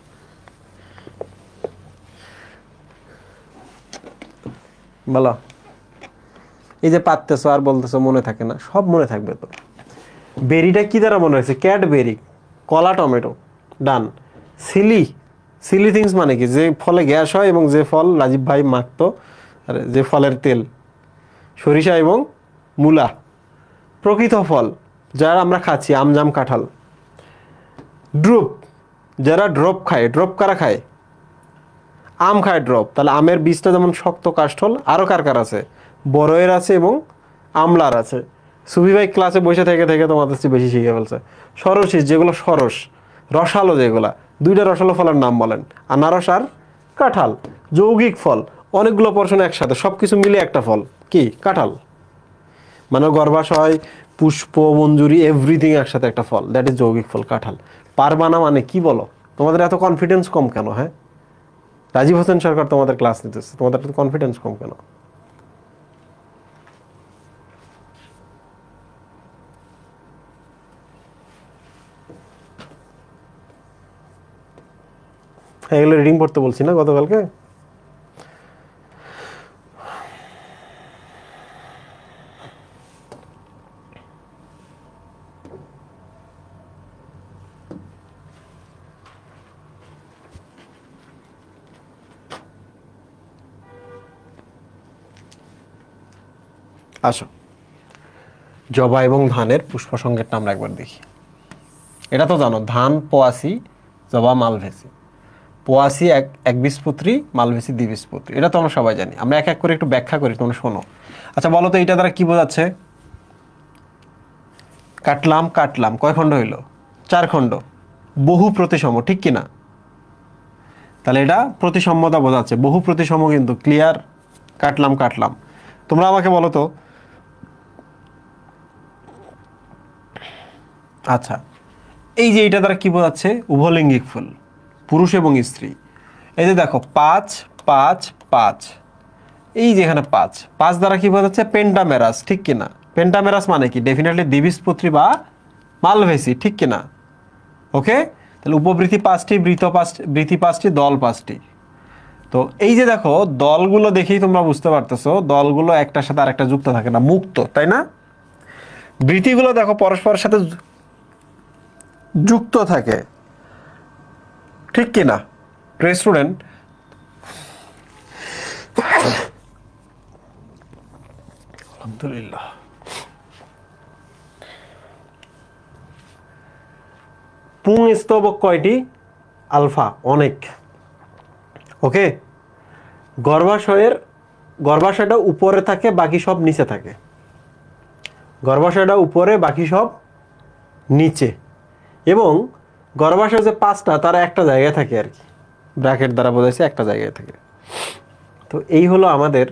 বলো, এই যে পাততেছো আর বলতেছো মনে থাকে না, সব মনে থাকবে তো। বেরিটা কি দ্বারা মনে হয়েছে? ক্যাডবেরি, কলা, টমেটো, ডান। সিলি থিংস মানে কি? যে ফলে গ্যাস হয় এবং যে ফল রাজীব ভাই মাখতো, আর যে ফলের তেল, সরিষা এবং মূলা। প্রকৃত ফল যারা আমরা খাচ্ছি, আম, জাম, কাঁঠাল। ড্রুপ যারা ড্রপ খায়, ড্রপ কারা খায়? আম খায় ড্রপ। তাহলে আমের বীজটা যেমন শক্ত কাষ্ঠল, আরও কার কার আছে? বড়য়ের আছে এবং আমলার আছে। সুফি ভাই ক্লাসে বসে থেকে থেকে তোমাদের চেয়ে বেশি শিখে ফেলছে। সরসিস, যেগুলো সরস, রসালো যেগুলা, 2টা রসালো ফলের নাম বলেন। আনারস আর কাঁঠাল। যৌগিক ফল, অনেকগুলো পোর্শন একসাথে, সব কিছু মিলে একটা ফল। কি কাঁঠাল, মানে গর্ভাশয়, পুষ্প, মঞ্জুরি, এভরিথিং একসাথে একটা ফল, দ্যাট ইজ যৌগিক ফল কাঁঠাল। পারবা না মানে কি বলো? তোমাদের এত কনফিডেন্স কম কেন? হ্যাঁ, রাজীব হোসেন সরকার তোমাদের ক্লাস নিতেছে, তোমাদের এত কনফিডেন্স কম কেন? এগুলো রিডিং পড়তে বলছি না গতকালকে? আসো, জবা এবং ধানের পুষ্প সংকেতটা আমরা একবার দেখি। এটা তো জানো, ধান পোয়াশি, জবা মালভেসি। পোয়াশি একবীজপত্রী, মালভেসি দ্বিবীজপত্রী, এটা তো আমরা সবাই জানি। আমরা এক এক করে একটু ব্যাখ্যা করি, তোমরা শোনো। আচ্ছা বলো তো এটা দ্বারা কি বোঝাচ্ছে? কাটলাম কাটলাম, কয় খণ্ড হইল? 4 খণ্ড, বহু প্রতিসম, ঠিক কিনা? তাহলে এটা প্রতিসম্যতা বোঝাচ্ছে, বহু প্রতিসম, কিন্তু ক্লিয়ার। কাটলাম কাটলাম। তোমরা আমাকে বলো তো, আচ্ছা এই যে এটা দ্বারা কি বোঝাচ্ছে? উভলিঙ্গিক ফুল, পুরুষ এবং স্ত্রী। এই যে দেখো 5 5 5, এই যে এখানে 5 5 দ্বারা কি বোঝাচ্ছে? পেন্টামেরাস, ঠিক কিনা? পেন্টামেরাস মানে কি? ডেফিনেটলি দ্বিবীজপত্রী বা মালভেসি, ঠিক কিনা? ওকে, তাহলে উপবৃত্তি 5টি, বৃত্তি 5টি, দল 5টি। তো এই যে দেখো দলগুলো দেখেই তোমরা বুঝতে পারতেছো দলগুলো একটার সাথে আরেকটা যুক্ত থাকে না, মুক্ত, তাই না? বৃত্তিগুলো দেখো পরস্পরের সাথে যুক্ত থাকে, ঠিক কিনা? প্রিয় স্টুডেন্ট, আলহামদুলিল্লাহ, পুংস্তবক কয়টি? আলফা, অনেক। ওকে, গর্ভাশয়টা উপরে থাকে, বাকি সব নিচে থাকে। গর্ভাশয়টা উপরে, বাকি সব নিচে। এবং গর্ভাশয় যে 5টা, তারা একটা জায়গায় থাকে আর কি, ব্র্যাকেট দ্বারা বোঝাইছে একটা জায়গায় থাকে। তো এই হলো আমাদের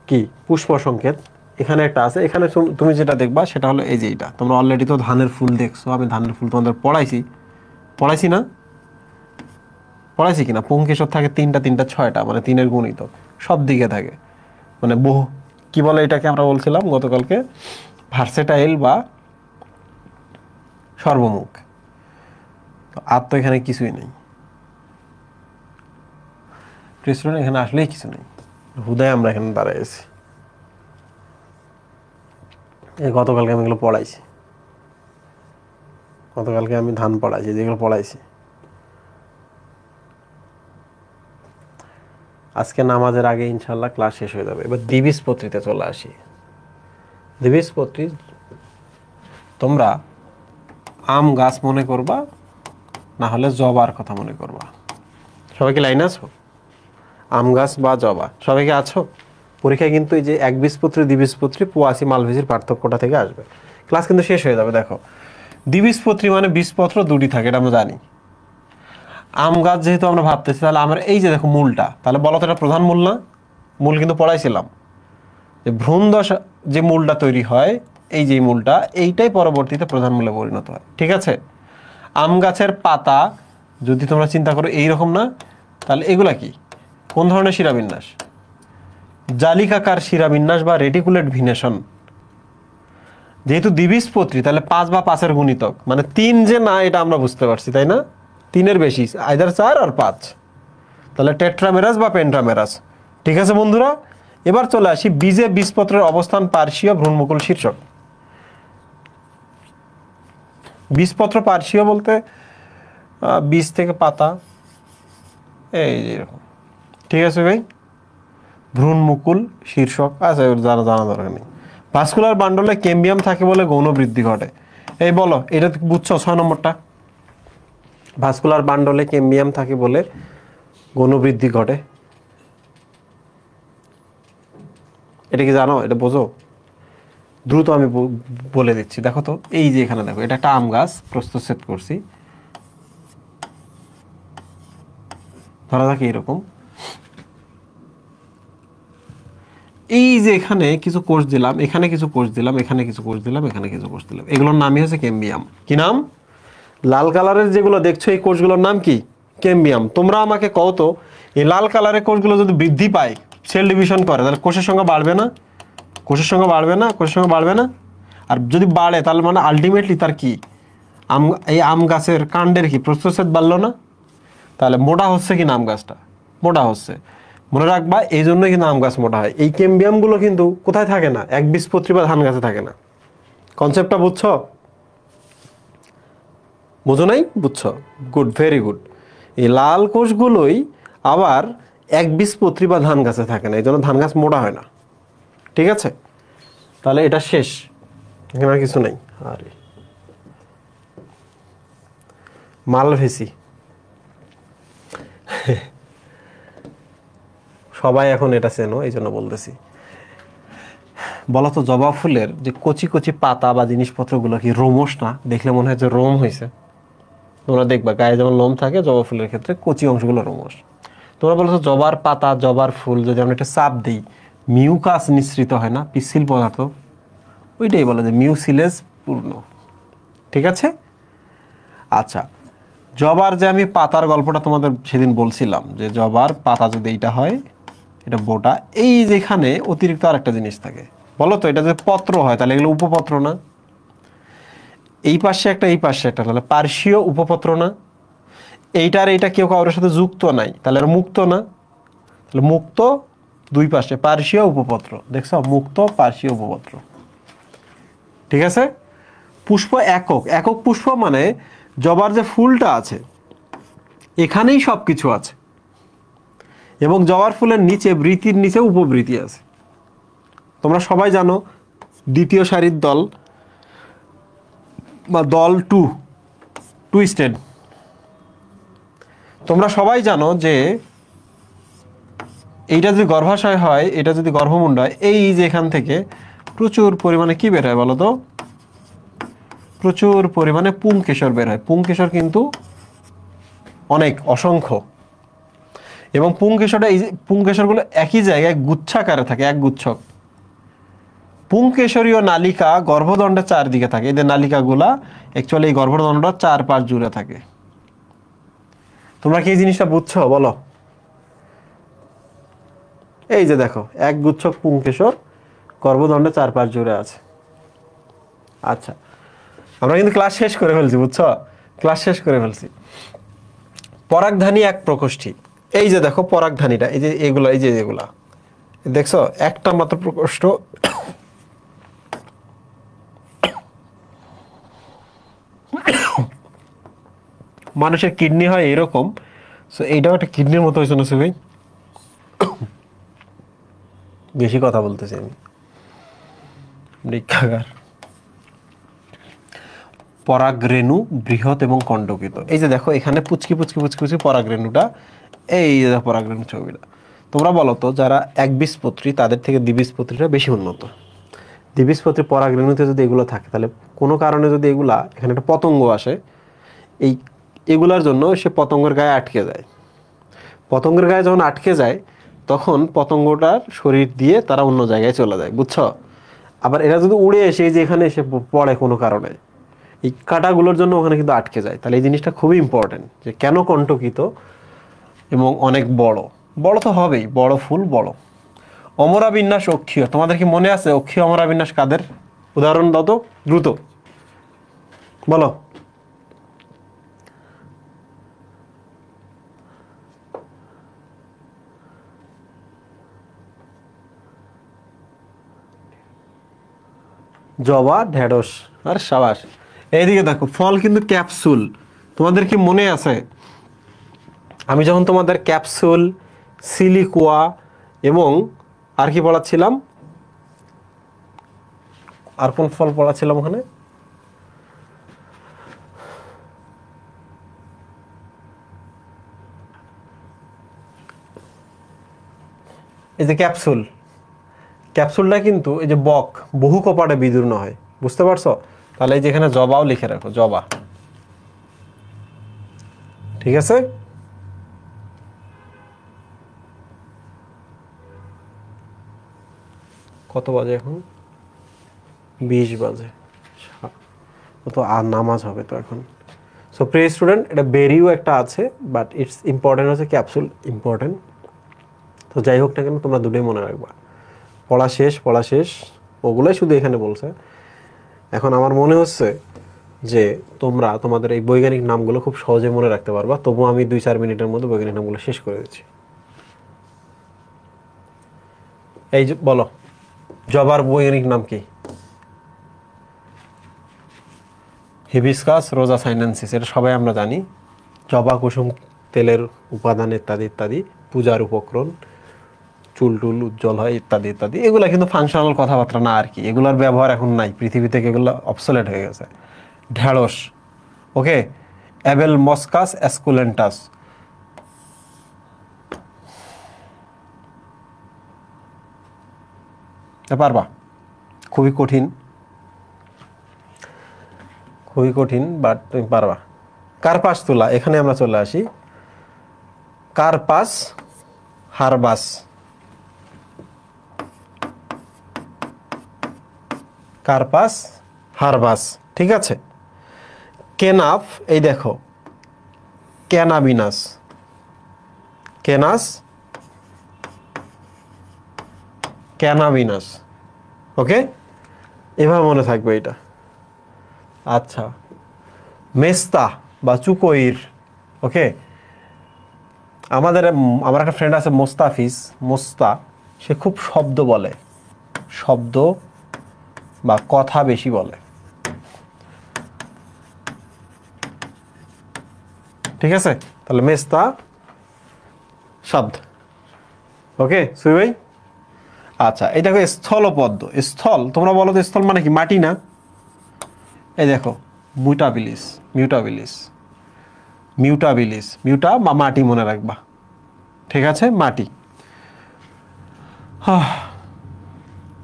কি পুষ্প সংকেত। এখানে একটা আছে, এখানে তুমি যেটা দেখবা সেটা হলো এই যে এইটা। তোমরা অলরেডি তো ধানের ফুল দেখছো, আমি ধানের ফুল তোমাদের পড়াইছি না? পড়াইছি কিনা? পুংকেশর থাকে 3টা 3টা 6টা, মানে 3-এর গুণিতক সব দিকে থাকে, মানে বহু, কি বলে এটাকে আমরা বলছিলাম গতকালকে, ভার্সেটাইল বা সর্বমুখ। আর তো এখানে কিছুই নেই, প্রেসিডেন্ট এখানে আসলেই কিছু নেই, হুদায় আমরা এখানে দাঁড়াইছি। গতকালকে আমি এগুলো পড়াইছি, গতকালকে আমি ধান পড়াইছি, যেগুলো পড়াইছি। আজকে নামাজের আগে ইনশাল্লাহ ক্লাস শেষ হয়ে যাবে। এবার দ্বিবীজপত্রীতে চলে আসি। দ্বিবীজপত্রী তোমরা আম গাছ মনে করবা, না হলে জবার কথা মনে করবা। সবাই কি লাইনে আছো? আম গাছ বা জবা, সবাই কি আছো? পরীক্ষায় কিন্তু এই যে একবীজপত্রী, দ্বিবীজপত্রী, পোয়াশি, মালভেসির পার্থক্যটা থেকে আসবে। ক্লাস কিন্তু শেষ হয়ে যাবে। দেখো দ্বিবীজপত্রী মানে বীজপত্র 2টি থাকে, এটা আমরা জানি। আম গাছ যেহেতু আমরা ভাবতেছি, তাহলে আমার এই যে দেখো মূলটা, তাহলে বলো তো এটা প্রধান মূল না? মূল কিন্তু পড়াইছিলাম যে ভ্রূণদশা যে মূলটা তৈরি হয়, এই যে মূলটা, এইটাই পরবর্তীতে প্রধান মূলে পরিণত হয়, ঠিক আছে? আম গাছের পাতা যদি তোমরা চিন্তা করো এইরকম না, তাহলে এগুলা কি, কোন ধরনের শিরাবিন্যাস? জালিকাকার শিরাবিন্যাস বা রেটিকুলেট ভিনেশন। যেহেতু দ্বিবীজপত্রী, তাহলে 5 বা 5-এর গুণিতক, মানে 3 যে না এটা আমরা বুঝতে পারছি, তাই না? 3-এর বেশি, আইদার 4 আর 5, তাহলে টেট্রামেরাস বা পেন্টামেরাস। ঠিক আছে বন্ধুরা, এবার চলে আসি বীজে বীজপত্রের অবস্থান, পার্শ্বীয়, ভ্রূণমুকুল, শীর্ষক। বীজপত্র পার্শ্বীয় বলতে বীজ থেকে পাতা, এই যে এরকম, ঠিক আছে ভাই? ভ্রূণমুকুল, শীর্ষক, আচ্ছা জানা দরকার নেই। ভাস্কুলার বান্ডলে ক্যাম্বিয়াম থাকে বলে গৌণ বৃদ্ধি ঘটে। এই বলো, এটা বুঝছো? 6 নম্বরটা, ভাস্কুলার বান্ডলে ক্যাম্বিয়াম থাকে বলে গৌণ বৃদ্ধি ঘটে, এটা কি জানো? এটা বোঝো? দ্রুত আমি বলে দিচ্ছি। দেখো তো, এই যে এখানে দেখো, এটা একটা আম গাছ, প্রস্থচ্ছেদ করছি, ধরা যাক এরকম। এই যে এখানে কিছু কোষ দিলাম, এখানে কিছু কোষ দিলাম, এখানে কিছু কোষ দিলাম, এখানে কিছু কোষ দিলাম, এগুলোর নামই হচ্ছে ক্যাম্বিয়াম। কি নাম? লাল কালারের যেগুলো দেখছো এই কোষগুলোর নাম কি? ক্যাম্বিয়াম। তোমরা আমাকে কও তো, এই লাল কালারের কোষগুলো যদি বৃদ্ধি পায়, সেল ডিভিশন করে, তাহলে কোষের সংখ্যা বাড়বে না? কোষের সংখ্যা বাড়বে না? কোষের সংখ্যা বাড়বে না? আর যদি বাড়ে তাহলে মানে আলটিমেটলি তার কি, এই আম গাছের কাণ্ডের কি প্রস্থচ্ছেদ বাড়লো না? তাহলে মোটা হচ্ছে কি না আম গাছটা? মোটা হচ্ছে। মনে রাখবা, এই জন্যই কিন্তু আম গাছ মোটা হয়। এই ক্যাম্বিয়ামগুলো কিন্তু কোথায় থাকে না? একবীজপত্রী বা ধান গাছে থাকে না। কনসেপ্টটা বুঝছো? বুঝো নাই? বুঝছো? Good, very good. এই লাল কোষগুলোই আবার একবীজপত্রী বা ধান গাছে থাকে না, এই জন্য ধান গাছ মোটা হয় না। ঠিক আছে, তাহলে এটা শেষ, এখানে আর কিছু নাই। আরে মালভেসি সবাই এখন এটা চেনো, এই জন্য বলতেছি। বলতো জবা ফুলের যে কচি কচি পাতা বা জিনিসপত্রগুলো কি রোমশ না? দেখলে মনে হয় যে রোম হয়েছে। তোমরা দেখবা গায়ে যেমন লোম থাকে, জবা ফুলের ক্ষেত্রে কচি অংশগুলো রোমশ। তোমরা বলছো জবার পাতা, জবার ফুল যদি আমরা একটা চাপ দিই, মিউকাস নিঃসৃত হয় না, পিচ্ছিল পদার্থ, ওইটাই বলে যে মিউসিলেজ পূর্ণ। ঠিক আছে, আচ্ছা। জবার যে আমি পাতার গল্পটা তোমাদের সেদিন বলছিলাম, যে জবার পাতা যদি এইটা হয়, এটা বোটা, এই যেখানে অতিরিক্ত আর একটা জিনিস থাকে। বলো তো, এটা যদি পত্র হয় তাহলে এগুলো উপপত্র না? এই পাশে একটা, এই পাশে একটা, তাহলে পার্শ্বীয় উপপত্র না? এইটার এইটা কেউ কারোর সাথে যুক্ত নাই, তাহলে আর মুক্ত না? তাহলে মুক্ত দুই পাশে, পার্শ্বীয় উপপত্র। দেখছো, মুক্ত পার্শ্বীয় উপপত্র। ঠিক আছে। পুষ্প একক, একক পুষ্প মানে জবার যে ফুলটা আছে এখানেই সব কিছু আছে, এবং জবার ফুলের নিচে, বৃতির নিচে উপবৃতি আছে। তোমরা সবাই জানো দ্বিতীয় সারির দল বা দল টুইস্টেড। তোমরা সবাই জানো যে এইটা যদি গর্ভাশয় হয়, এটা যদি গর্ভমুণ্ড হয়, এই যে এখান থেকে প্রচুর পরিমাণে কি বের হয় বলো তো? প্রচুর পরিমাণে পুংকেশর বের হয়। পুংকেশর কিন্তু অনেক, অসংখ্য। এবং পুংকেশরটা, এই যে পুংকেশরগুলো একই জায়গায় গুচ্ছাকারে থাকে, এক গুচ্ছক। পুংকেশরীয় নালিকা গর্ভদণ্ডের চারদিকে থাকে। এদের নালিকাগুলা অ্যাকচুয়ালি এই গর্ভদণ্ডটা চারপাশ জুড়ে থাকে। তোমরা কি এই জিনিসটা বুঝছো বলো? এই যে দেখো, এক গুচ্ছক পুংকেশর গর্ভদণ্ডের চারপাশ জুড়ে আছে। আচ্ছা, আমরা কিন্তু ক্লাস শেষ করে ফেলছি, বুঝছো? ক্লাস শেষ করে ফেলছি। পরাগধানী এক প্রকোষ্ঠী। এই যে দেখো পরাগধানীটা, এই যে এগুলা, এই যে এগুলা দেখছো, একটা মাত্র প্রকোষ্ঠ। মানুষের কিডনি হয় এরকম, সো এইটাও একটা কিডনির মতো হয়েছে না ভাই? বেশি কথা বলতেছি আমি, বৃক্ষাগার। পরাগরেণু বৃহৎ এবং কণ্টকিত। এই যে দেখো এখানে পুচকি পুচকি পুচকি পুচকি পরাগরেণুটা, এই যে পরাগরেণু ছবিটা। তোমরা বলো তো, যারা একবীজপত্রী তাদের থেকে দ্বিবীজপত্রীরা বেশি উন্নত। দ্বিবীজপত্রী পরাগরেণুতে যদি এগুলো থাকে, তাহলে কোনো কারণে যদি এগুলা, এখানে একটা পতঙ্গ আসে, এই এগুলার জন্য সে পতঙ্গের গায়ে আটকে যায়। পতঙ্গের গায়ে যখন আটকে যায়, তখন পতঙ্গটার শরীর দিয়ে তারা অন্য জায়গায় চলে যায়, বুঝছো? আবার এরা যদি উড়ে এসে যে এখানে এসে পড়ে কোনো কারণে, এই কাঁটাগুলোর জন্য ওখানে কিন্তু আটকে যায়। তাহলে এই জিনিসটা খুবই ইম্পর্টেন্ট, যে কেন কণ্টকিত এবং অনেক বড়। বড় তো হবেই, বড় ফুল বড়। অমরা বিন্যাস অক্ষীয়, তোমাদের কি মনে আছে অক্ষীয় অমরা বিন্যাস কাদের? উদাহরণ দাও তো দ্রুত, বলো। জবা, ঢেঁড়স আর সাবাস। এইদিকে দেখো, ফল কিন্তু ক্যাপসুল। তোমাদের কি মনে আছে আমি যখন তোমাদের ক্যাপসুল, সিলিকোয়া এবং আর কি পড়াচ্ছিলাম, আর কোন ফল পড়াচ্ছিলাম ওখানে? এই যে ক্যাপসুল, ক্যাপসুলটা কিন্তু এই যে বক, বহু কপাটে বিদীর্ণ হয়, বুঝতে পারছো? তাহলে এই যে এখানে জবাও লিখে রাখো, জবা। ঠিক আছে। কত বাজে এখন? 20 বাজে। তো আর নামাজ হবে তো এখন। সো প্রিয় স্টুডেন্ট, এটা বেরিও একটা আছে, বাট ইটস ইম্পর্টেন্ট হচ্ছে ক্যাপসুল ইম্পর্টেন্ট। তো যাই হোক না কেন, তোমরা দুটোই মনে রাখবা। পড়া শেষ, ওগুলোই শুধু এখানে বলছে। এখন আমার মনে হচ্ছে যে তোমরা তোমাদের এই বৈজ্ঞানিক নামগুলো খুব সহজে মনে রাখতে পারবা। তবু আমি 2-4 মিনিটের মধ্যে বৈজ্ঞানিক নামগুলো শেষ করে দিচ্ছি। এই যে বলো, জবার বৈজ্ঞানিক নাম কি? হিবিস্কাস রোজা সাইনেন্সিস, এটা সবাই আমরা জানি। জবা কুসুম তেলের উপাদান ইত্যাদি ইত্যাদি, পূজার উপকরণ, চুল টুল উজ্জ্বল হয় ইত্যাদি ইত্যাদি। এগুলা কিন্তু ফাংশনাল কথাবার্তা না আর কি, এগুলোর ব্যবহার এখন নাই পৃথিবী থেকে, এগুলো অবসোলেট হয়ে গেছে। ঢেঁড়স, ওকে। অ্যাবেল মস্কাস অ্যাসকুলেন্টাস, পারবা? খুবই কঠিন, বাট তুমি পারবা। কার্পাস তুলা, এখানে আমরা চলে আসি। কার্পাস হারবাস, কার্পাস হারবাস, ঠিক আছে। কেনাফ, এই দেখো, ক্যানাবিনাস, ক্যানাবিনাস, ওকে। এভাবে মনে থাকবে এটা। আচ্ছা, মেস্তা বা চুকোইর, ওকে। আমার একটা ফ্রেন্ড আছে মোস্তাফিজ, সে খুব শব্দ বলে, শব্দ বা কথা বেশি বলে, ঠিক আছে। তাহলে মেস্তা শব্দ, ওকে সুই ভাই। আচ্ছা, এই দেখো স্থলপদ্ম, স্থল, তোমরা বলো তো স্থল মানে কি? মাটি না? এই দেখো মিউটাবিলিস, মিউটা বা মাটি মনে রাখবা, ঠিক আছে, মাটি।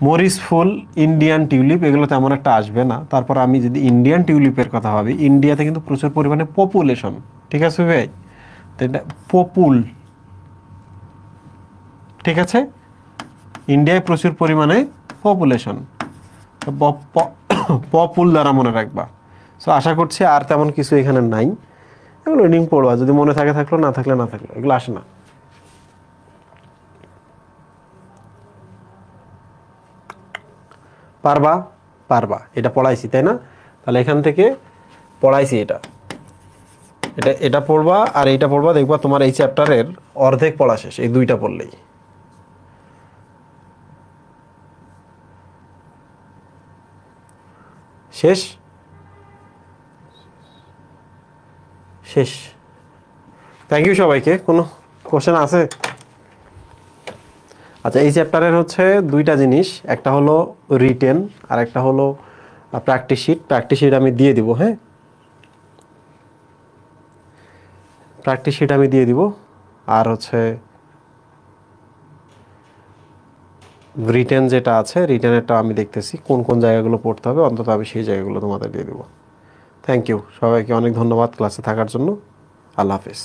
মরিস ফুল, ইন্ডিয়ান টিউলিপ, এগুলো তেমন একটা আসবে না। তারপর আমি যদি ইন্ডিয়ান টিউলিপের কথা ভাবি, ইন্ডিয়াতে কিন্তু প্রচুর পরিমাণে পপুলেশন, ঠিক আছে ভাই। তো এটা ঠিক আছে, ইন্ডিয়ায় প্রচুর পরিমাণে পপুলেশন, পপুল দ্বারা মনে রাখবা। সো আশা করছি আর তেমন কিছু এখানে নাই, এগুলো রিডিং পড়বা, যদি মনে থাকে থাকলো, না থাকলে না থাকলো, এগুলো আসে না। পারবা, এটা পড়াইছি তাই না? তাহলে এখান থেকে পড়াইছি, এটা পড়বা আর এইটা পড়বা, দেখবা তোমার এই চ্যাপ্টারের অর্ধেক পড়া শেষ, এই দুইটা পড়লেই। শেষ। থ্যাংক ইউ সবাইকে। কোনো কোশ্চেন আছে? আচ্ছা, এই চ্যাপ্টারের হচ্ছে দুইটা জিনিস, একটা হলো রিটেন আর একটা হলো প্র্যাকটিস শিট আমি দিয়ে দিব, হ্যাঁ, প্র্যাকটিস শিট আমি দিয়ে দিব। আর হচ্ছে রিটেন যেটা আছে, রিটেনেরটা আমি দেখতেছি কোন কোন জায়গাগুলো পড়তে হবে, অন্তত আমি সেই জায়গাগুলো তোমাদের দিয়ে দেবো। থ্যাংক ইউ সবাইকে, অনেক ধন্যবাদ ক্লাসে থাকার জন্য। আল্লাহ হাফেজ।